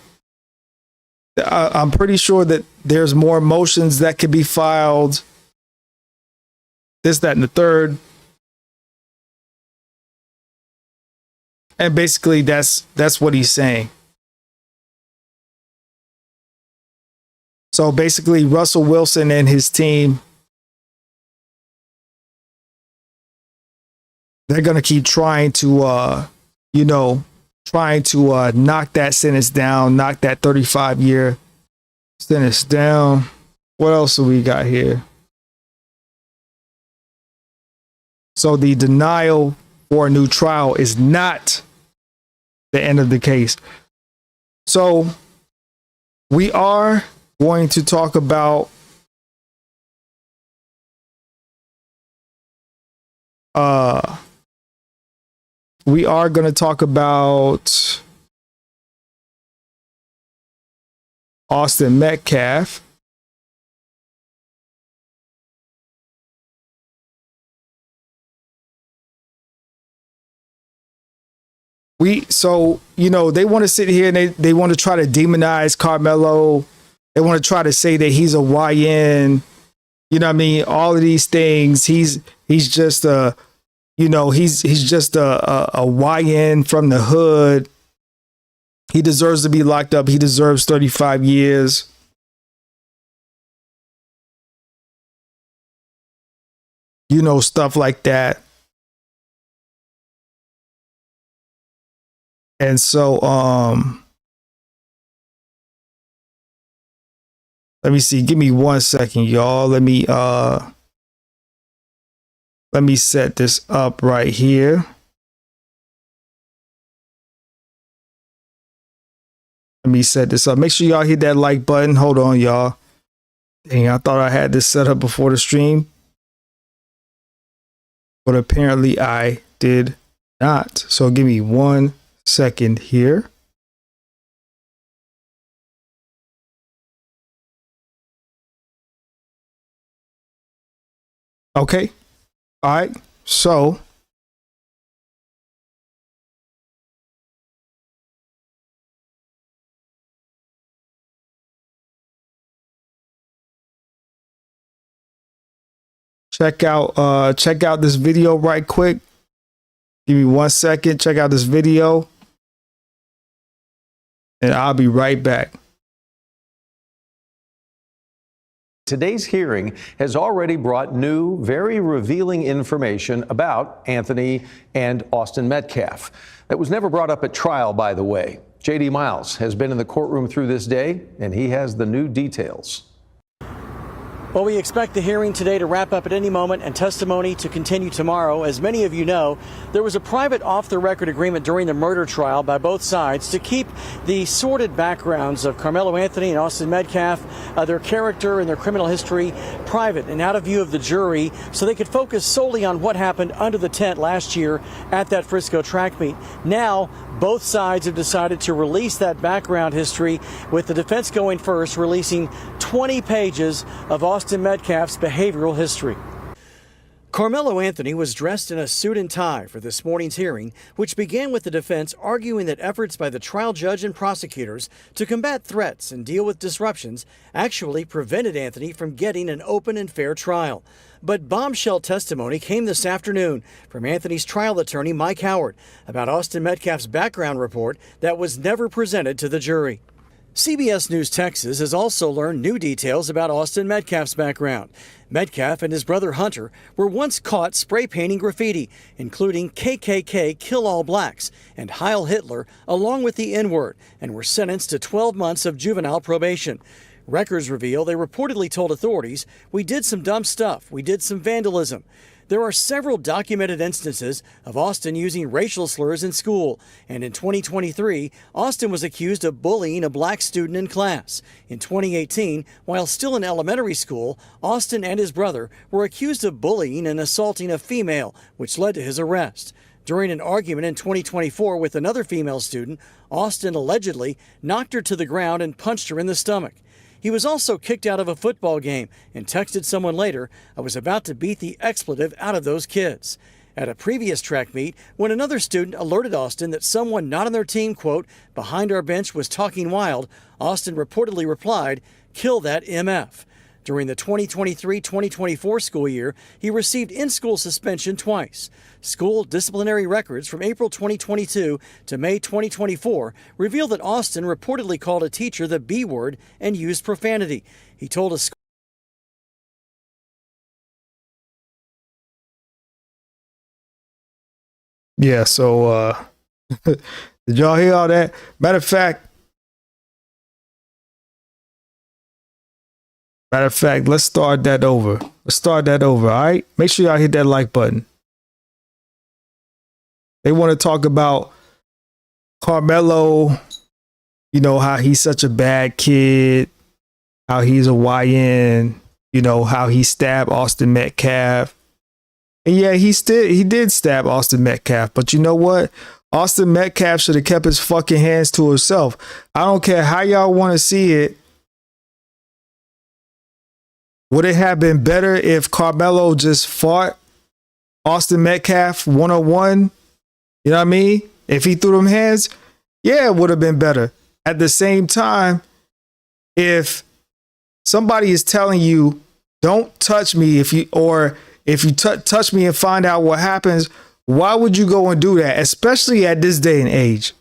I'm pretty sure that there's more motions that could be filed. This, that, and the third. And basically, that's what he's saying. So basically, Russell Wilson and his team they're going to keep trying to, knock that sentence down, knock that 35-year sentence down. What else do we got here? So the denial for a new trial is not the end of the case. So we are going to talk about Austin Metcalf. They want to sit here and they want to try to demonize Carmelo. They want to try to say that he's a YN. You know what I mean? All of these things. He's just a YN from the hood. He deserves to be locked up. He deserves 35 years. Stuff like that. And so, let me see. Give me 1 second, y'all. Let me set this up right here. Let me set this up. Make sure y'all hit that like button. Hold on, y'all. Dang, I thought I had this set up before the stream, but apparently I did not. So give me 1 second here. Okay. All right. So check out this video right quick. Give me 1 second. Check out this video. And I'll be right back. Today's hearing has already brought new, very revealing information about Anthony and Austin Metcalf that was never brought up at trial, by the way. J.D. Miles has been in the courtroom through this day, and he has the new details. Well, we expect the hearing today to wrap up at any moment and testimony to continue tomorrow. As many of you know, there was a private off-the-record agreement during the murder trial by both sides to keep the sordid backgrounds of Carmelo Anthony and Austin Metcalf, their character and their criminal history, private and out of view of the jury, so they could focus solely on what happened under the tent last year at that Frisco track meet. Now, both sides have decided to release that background history, with the defense going first, releasing 20 pages of Austin Metcalf's behavioral history. Carmelo Anthony was dressed in a suit and tie for this morning's hearing, which began with the defense arguing that efforts by the trial judge and prosecutors to combat threats and deal with disruptions actually prevented Anthony from getting an open and fair trial. But bombshell testimony came this afternoon from Anthony's trial attorney, Mike Howard, about Austin Metcalf's background report that was never presented to the jury. CBS News Texas has also learned new details about Austin Metcalf's background. Metcalf and his brother Hunter were once caught spray painting graffiti, including KKK Kill All Blacks and Heil Hitler, along with the N-word, and were sentenced to 12 months of juvenile probation. Records reveal they reportedly told authorities, "We did some dumb stuff. We did some vandalism." There are several documented instances of Austin using racial slurs in school, and in 2023, Austin was accused of bullying a black student in class. In 2018, while still in elementary school, Austin and his brother were accused of bullying and assaulting a female, which led to his arrest. During an argument in 2024 with another female student, Austin allegedly knocked her to the ground and punched her in the stomach. He was also kicked out of a football game and texted someone later, "I was about to beat the expletive out of those kids." At a previous track meet, when another student alerted Austin that someone not on their team, quote, "behind our bench was talking wild," Austin reportedly replied, "Kill that MF." During the 2023-2024 school year, he received in-school suspension twice. School disciplinary records from April 2022 to May 2024 reveal that Austin reportedly called a teacher the B word and used profanity. He told a school Yeah, so did y'all hear all that? Matter of fact, let's start that over. All right. Make sure y'all hit that like button. They want to talk about Carmelo, you know, how he's such a bad kid, how he's a YN, you know, how he stabbed Austin Metcalf. And yeah, he did stab Austin Metcalf, but you know what? Austin Metcalf should have kept his fucking hands to himself. I don't care how y'all want to see it. Would it have been better if Carmelo just fought Austin Metcalf one-on-one? You know what I mean? If he threw them hands, yeah, it would have been better. At the same time, if somebody is telling you, don't touch me, if you touch me and find out what happens, why would you go and do that? Especially at this day and age.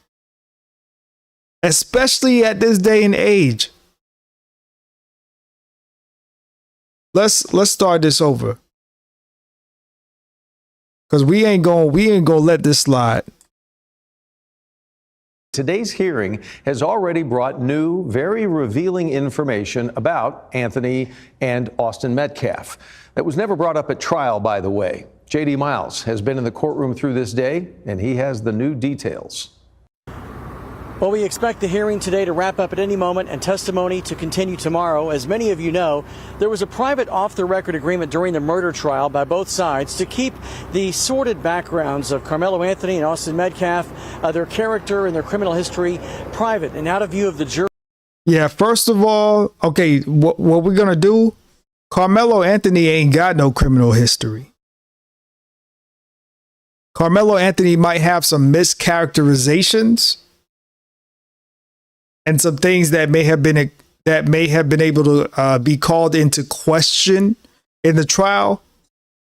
Let's start this over. Cause we ain't gonna let this slide. Today's hearing has already brought new, very revealing information about Anthony and Austin Metcalf that was never brought up at trial, by the way. J.D. Miles has been in the courtroom through this day, and he has the new details. Well, we expect the hearing today to wrap up at any moment and testimony to continue tomorrow. As many of you know, there was a private off-the-record agreement during the murder trial by both sides to keep the sordid backgrounds of Carmelo Anthony and Austin Metcalf, their character and their criminal history, private and out of view of the jury. Yeah, first of all, okay, what we're going to do, Carmelo Anthony ain't got no criminal history. Carmelo Anthony might have some mischaracterizations and some things that may have been able to be called into question in the trial,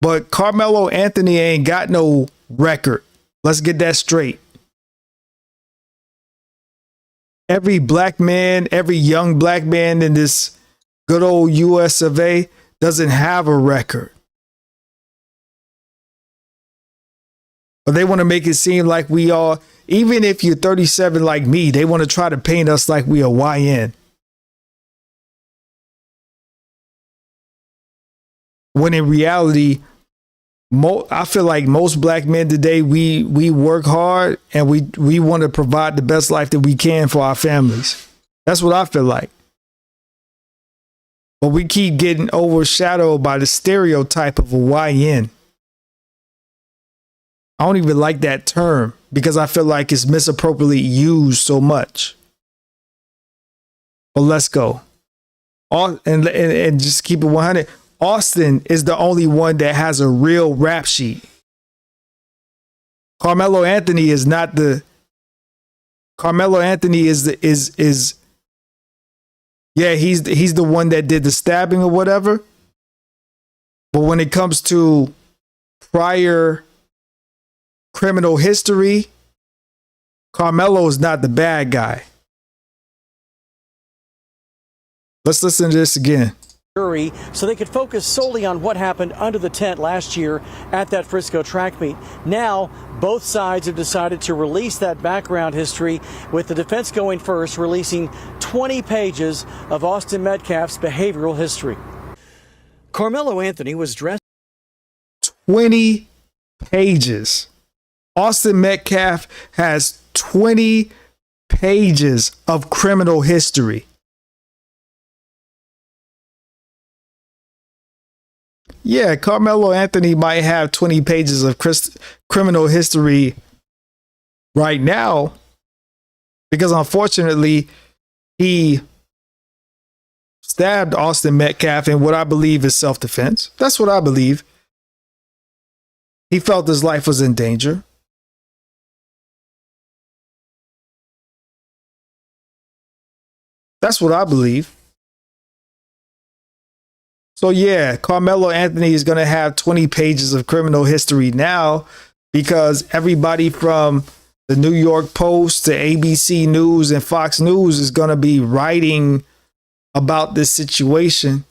but Carmelo Anthony ain't got no record. Let's get that straight. Every black man, every young black man in this good old US of A doesn't have a record. But they want to make it seem like we are, even if you're 37 like me, they want to try to paint us like we are YN. When in reality, I feel like most black men today, we work hard and we want to provide the best life that we can for our families. That's what I feel like. But we keep getting overshadowed by the stereotype of a YN. I don't even like that term because I feel like it's misappropriately used so much. But let's go. And just keep it 100. Austin is the only one that has a real rap sheet. Carmelo Anthony is not the. Carmelo Anthony is yeah, he's the one that did the stabbing or whatever. But when it comes to prior criminal history, Carmelo is not the bad guy. Let's listen to this again. So they could focus solely on what happened under the tent last year at that Frisco track meet. Now, both sides have decided to release that background history, with the defense going first, releasing 20 pages of Austin Metcalf's behavioral history. Carmelo Anthony was dressed 20 pages. Austin Metcalf has 20 pages of criminal history. Yeah, Carmelo Anthony might have 20 pages of criminal history right now because unfortunately he stabbed Austin Metcalf in what I believe is self-defense. That's what I believe. He felt his life was in danger. That's what I believe. So yeah, Carmelo Anthony is going to have 20 pages of criminal history now because everybody from the New York Post to ABC News and Fox News is going to be writing about this situation.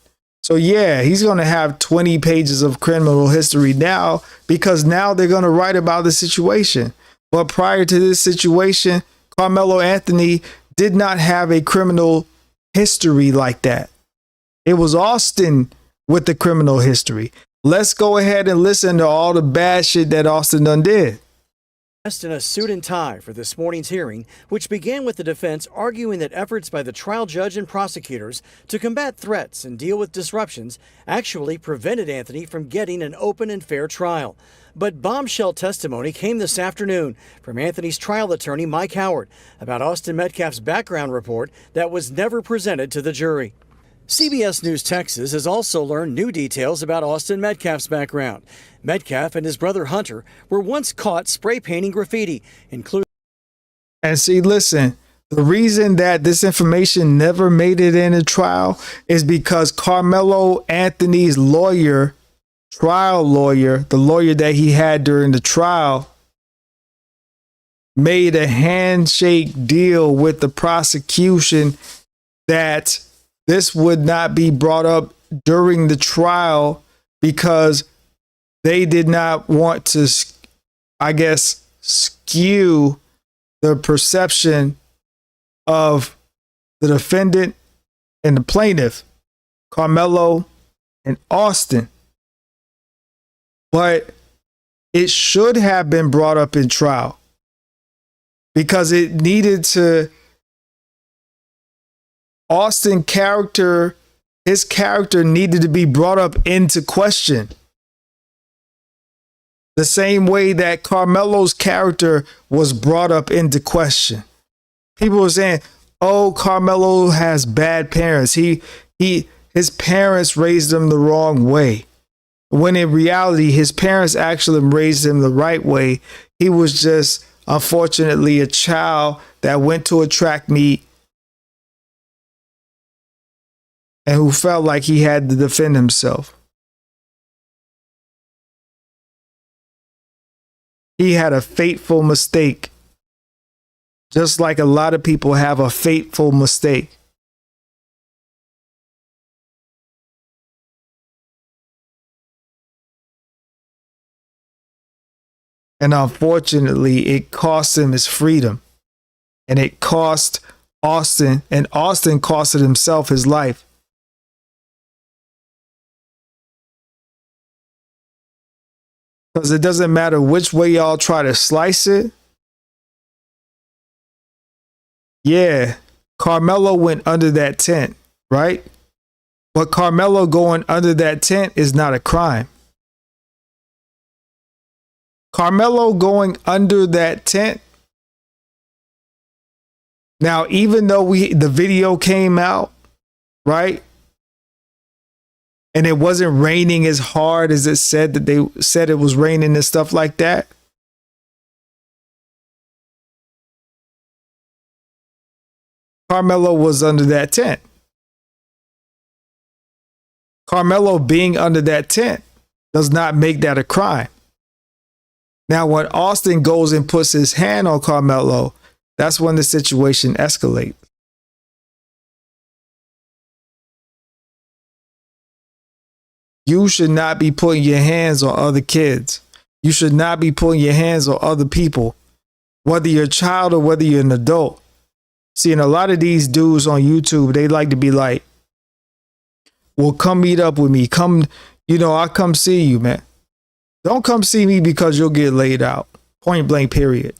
So yeah, he's going to have 20 pages of criminal history now because now they're going to write about the situation. But prior to this situation, Carmelo Anthony did not have a criminal history like that. It was Austin with the criminal history. Let's go ahead and listen to all the bad shit that Austin done did. Dressed in a suit and tie for this morning's hearing, which began with the defense arguing that efforts by the trial judge and prosecutors to combat threats and deal with disruptions actually prevented Anthony from getting an open and fair trial. But bombshell testimony came this afternoon from Anthony's trial attorney, Mike Howard, about Austin Metcalf's background report that was never presented to the jury. CBS News Texas has also learned new details about Austin Metcalf's background. Metcalf and his brother Hunter were once caught spray painting graffiti, including. And see, listen, the reason that this information never made it in a trial is because Carmelo Anthony's lawyer, trial lawyer, the lawyer that he had during the trial, made a handshake deal with the prosecution that this would not be brought up during the trial because they did not want to, I guess, skew the perception of the defendant and the plaintiff, Carmelo and Austin. But it should have been brought up in trial because it needed to. Austin character, his character needed to be brought up into question. The same way that Carmelo's character was brought up into question. People were saying, oh, Carmelo has bad parents. His parents raised him the wrong way. When in reality, his parents actually raised him the right way. He was just, unfortunately, a child that went to a track meet and who felt like he had to defend himself. He had a fateful mistake, just like a lot of people have a fateful mistake. And unfortunately, it cost him his freedom. And it cost Austin, and Austin costed himself his life. Because it doesn't matter which way y'all try to slice it. Yeah, Carmelo went under that tent, right? But Carmelo going under that tent is not a crime. Carmelo going under that tent. Now, even though the video came out, right? And it wasn't raining as hard as it said that they said it was raining and stuff like that. Carmelo was under that tent. Carmelo being under that tent does not make that a crime. Now, when Austin goes and puts his hand on Carmelo, that's when the situation escalates. You should not be putting your hands on other kids. You should not be putting your hands on other people, whether you're a child or whether you're an adult. See, and a lot of these dudes on YouTube, they like to be like, well, come meet up with me. Come, I'll come see you, man. Don't come see me because you'll get laid out. Point blank, period.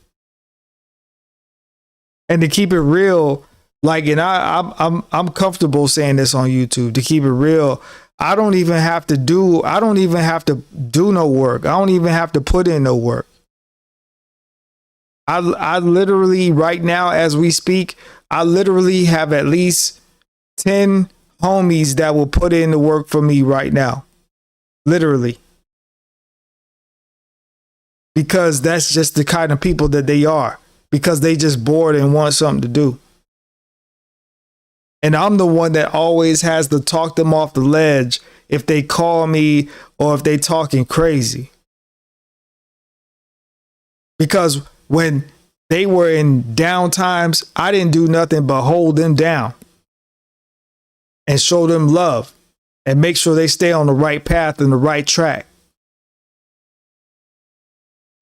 And to keep it real, like, and I'm comfortable saying this on YouTube, to keep it real, I don't even have to do no work. I don't even have to put in no work. I literally, right now, as we speak, I literally have at least 10 homies that will put in the work for me right now. Literally. Because that's just the kind of people that they are. Because they just bored and want something to do. And I'm the one that always has to talk them off the ledge if they call me or if they talking crazy. Because when they were in down times, I didn't do nothing but hold them down and show them love and make sure they stay on the right path and the right track.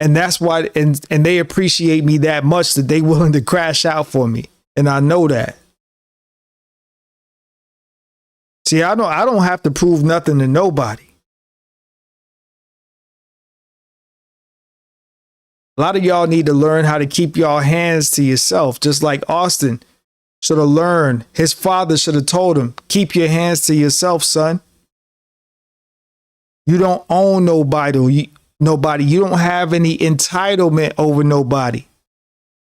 And that's why, and they appreciate me that much that they willing to crash out for me. And I know that. See, I don't have to prove nothing to nobody. A lot of y'all need to learn how to keep y'all hands to yourself, just like Austin should have learned. His father should have told him, keep your hands to yourself, son. You don't own nobody. You don't have any entitlement over nobody.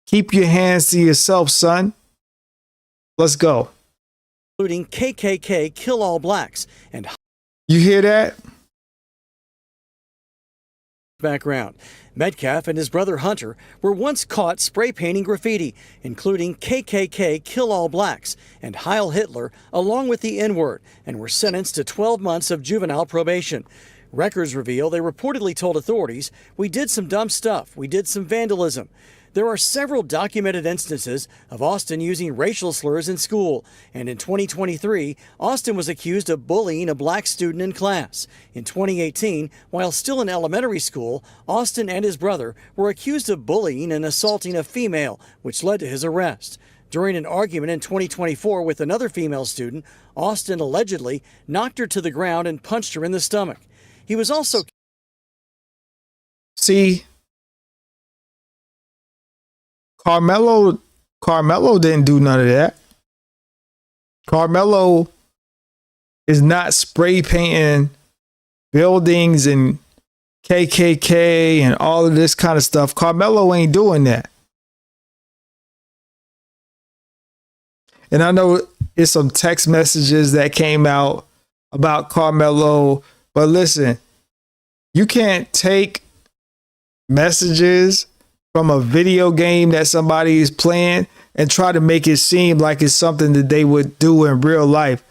Keep your hands to yourself, son. Let's go. Including KKK Kill All Blacks and You hear that? background. Metcalf and his brother Hunter were once caught spray painting graffiti, including KKK Kill All Blacks and Heil Hitler, along with the N-word, and were sentenced to 12 months of juvenile probation. Records reveal they reportedly told authorities, "We did some dumb stuff. We did some vandalism." There are several documented instances of Austin using racial slurs in school, and in 2023, Austin was accused of bullying a black student in class. In 2018, while still in elementary school, Austin and his brother were accused of bullying and assaulting a female, which led to his arrest. During an argument in 2024 with another female student, Austin allegedly knocked her to the ground and punched her in the stomach. He was also... See, Carmelo didn't do none of that. Carmelo is not spray painting buildings and KKK and all of this kind of stuff. Carmelo ain't doing that. And I know it's some text messages that came out about Carmelo, but listen, you can't take messages from a video game that somebody is playing and try to make it seem like it's something that they would do in real life.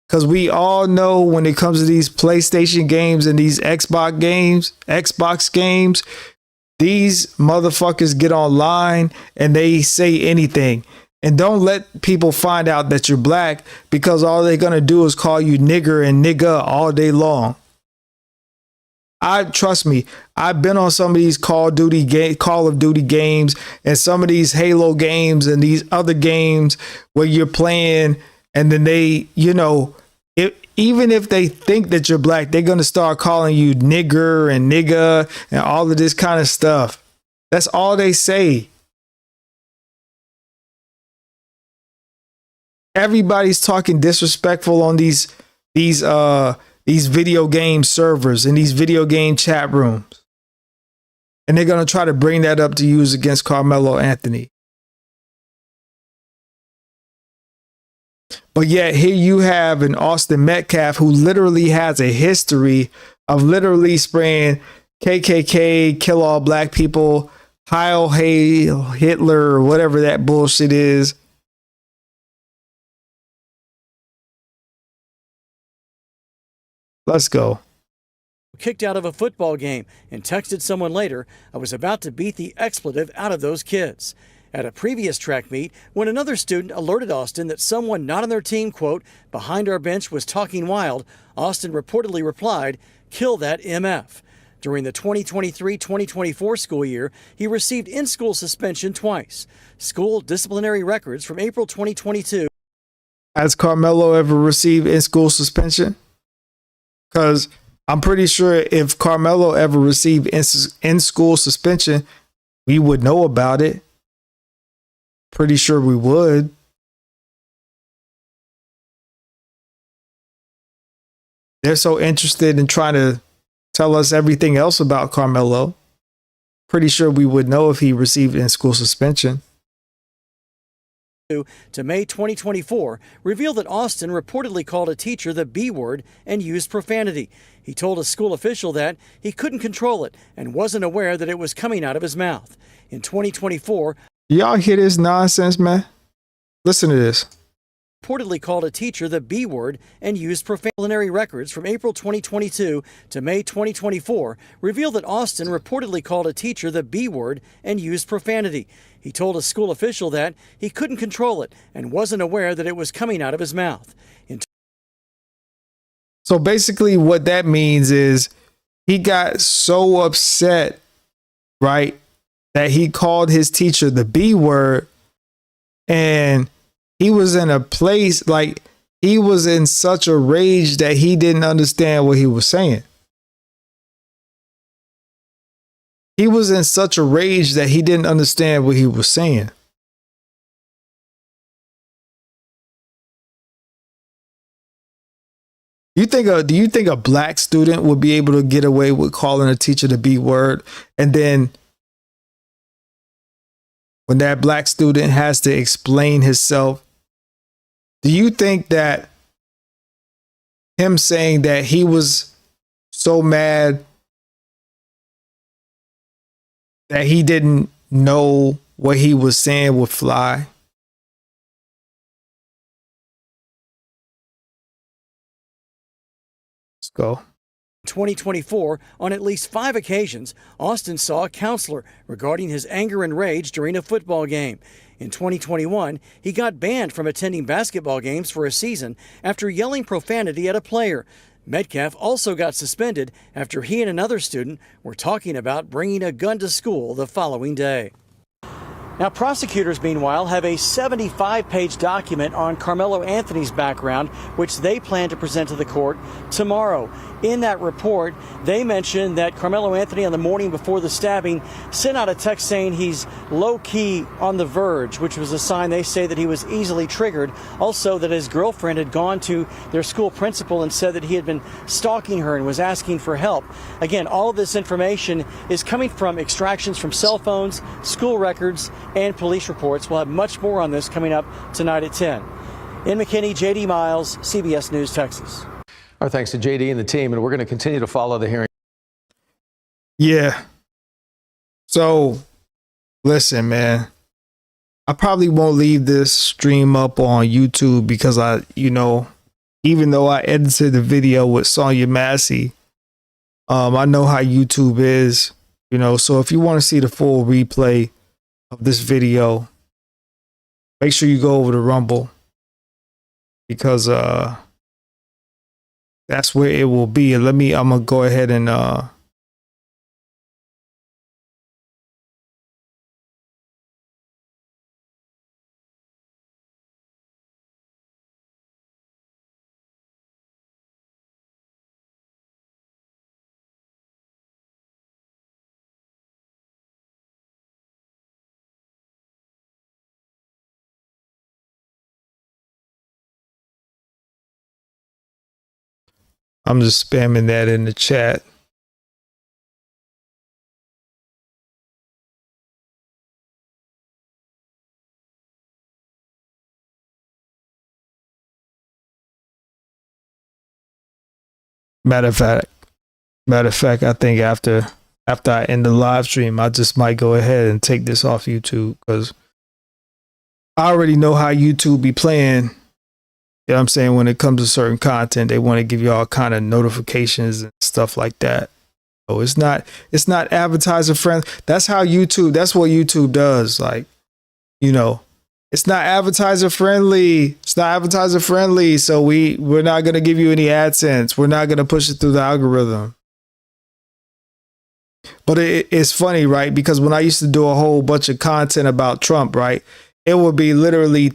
Because we all know when it comes to these PlayStation games and these Xbox games, these motherfuckers get online and they say anything. And don't let people find out that you're black, because all they're going to do is call you nigger and nigga all day long. Trust me, I've been on some of these Call of Duty games and some of these Halo games and these other games where you're playing, and then they, even if they think that you're black, they're going to start calling you nigger and nigga and all of this kind of stuff. That's all they say. Everybody's talking disrespectful on these video game servers and these video game chat rooms. And they're going to try to bring that up to use against Carmelo Anthony. But yet here you have an Austin Metcalf who literally has a history of literally spraying KKK, kill all black people, Heil Hitler, or whatever that bullshit is. Let's go. Kicked out of a football game and texted someone later, "I was about to beat the expletive out of those kids." At a previous track meet, when another student alerted Austin that someone not on their team, quote, "behind our bench was talking wild," Austin reportedly replied, "Kill that MF." During the 2023-2024 school year, he received in-school suspension twice. School disciplinary records from April 2022. Has Carmelo ever received in-school suspension? Because I'm pretty sure if Carmelo ever received in-school suspension, we would know about it. Pretty sure we would. They're so interested in trying to tell us everything else about Carmelo. Pretty sure we would know if he received in-school suspension. To May 2024 revealed that Austin reportedly called a teacher the B word and used profanity. He told a school official that he couldn't control it and wasn't aware that it was coming out of his mouth. In 2024, y'all hear this nonsense, man? Listen to this. Reportedly called a teacher the B word and used profanity. Records from April 2022 to May 2024 revealed that Austin reportedly called a teacher the B word and used profanity. He told a school official that he couldn't control it and wasn't aware that it was coming out of his mouth. So So basically what that means is he got so upset, right, that he called his teacher the B word, and he was in a place like he was in such a rage that he didn't understand what he was saying. He was in such a rage that he didn't understand what he was saying. Do you think a black student would be able to get away with calling a teacher the B word? And then when that black student has to explain himself, do you think that him saying that he was so mad that he didn't know what he was saying would fly? Let's go. 2024, on at least 5 occasions, Austin saw a counselor regarding his anger and rage during a football game. In 2021, he got banned from attending basketball games for a season after yelling profanity at a player. Metcalf also got suspended after he and another student were talking about bringing a gun to school the following day. Now, prosecutors, meanwhile, have a 75-page document on Carmelo Anthony's background, which they plan to present to the court tomorrow. In that report, they mention that Carmelo Anthony, on the morning before the stabbing, sent out a text saying he's low-key on the verge, which was a sign they say that he was easily triggered. Also, that his girlfriend had gone to their school principal and said that he had been stalking her and was asking for help. Again, all of this information is coming from extractions from cell phones, school records, and police reports. We'll have much more on this coming up tonight at 10. In McKinney, JD Miles, CBS News, Texas. Our thanks to JD and the team, and we're going to continue to follow the hearing. Yeah. So, listen, man. I probably won't leave this stream up on YouTube because even though I edited the video with Sonya Massey, I know how YouTube is, so if you want to see the full replay of this video, make sure you go over to Rumble because that's where it will be. And I'm gonna go ahead and I'm just spamming that in the chat. Matter of fact, I think after I end the live stream, I just might go ahead and take this off YouTube because I already know how YouTube be playing. You know what I'm saying? When it comes to certain content, they want to give you all kind of notifications and stuff like that. So it's not advertiser friendly. That's what YouTube does. Like, it's not advertiser friendly. It's not advertiser friendly. So we're not going to give you any AdSense. We're not going to push it through the algorithm. But it's funny, right? Because when I used to do a whole bunch of content about Trump, right? It would be literally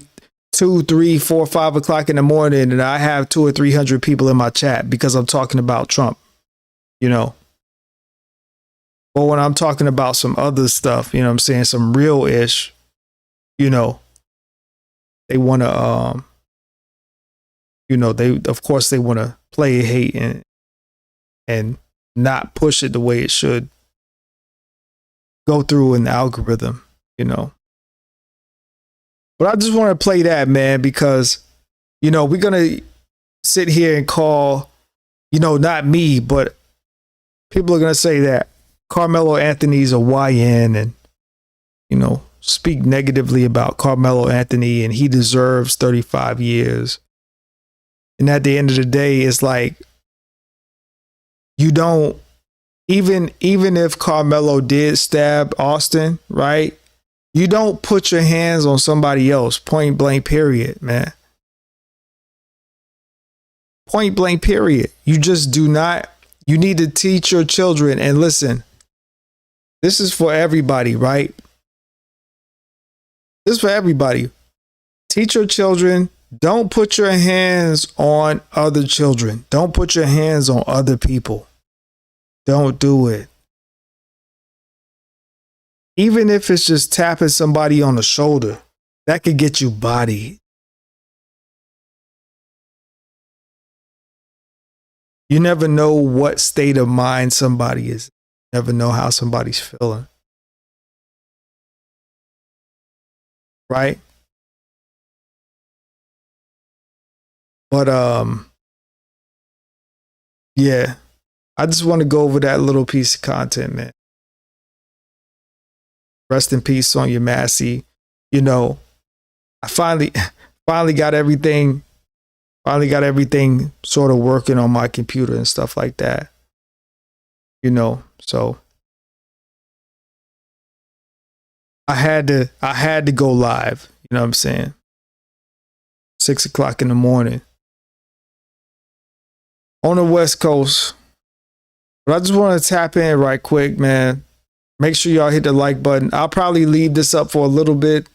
2, 3, 4, 5 o'clock in the morning, and I have 200 or 300 people in my chat because I'm talking about Trump, But when I'm talking about some other stuff, I'm saying, some real ish, they want to, they want to play hate and not push it the way it should go through an algorithm, But I just want to play that, man, because, we're going to sit here and call, not me, but people are going to say that Carmelo Anthony's a YN and, speak negatively about Carmelo Anthony and he deserves 35 years. And at the end of the day, it's like, you don't, even if Carmelo did stab Austin, right? You don't put your hands on somebody else, point blank, period, man. Point blank, period. You just do not, you need to teach your children. And listen, this is for everybody, right? This is for everybody. Teach your children, don't put your hands on other children. Don't put your hands on other people. Don't do it. Even if it's just tapping somebody on the shoulder, that could get you bodied. You never know what state of mind somebody is. You never know how somebody's feeling. Right? But yeah, I just want to go over that little piece of content, man. Rest in peace, Sonya Massey. You know, I finally got everything sort of working on my computer and stuff like that. You know, so I had to go live. You know what I'm saying? 6 o'clock in the morning on the West Coast. But I just want to tap in right quick, man. Make sure y'all hit the like button. I'll probably leave this up for a little bit.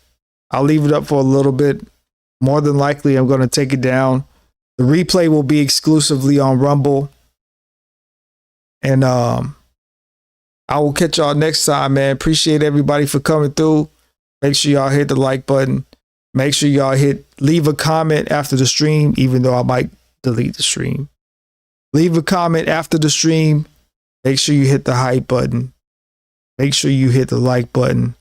I'll leave it up for a little bit. More than likely, I'm going to take it down. The replay will be exclusively on Rumble. And I will catch y'all next time, man. Appreciate everybody for coming through. Make sure y'all hit the like button. Make sure y'all leave a comment after the stream, even though I might delete the stream. Leave a comment after the stream. Make sure you hit the hype button. Make sure you hit the like button.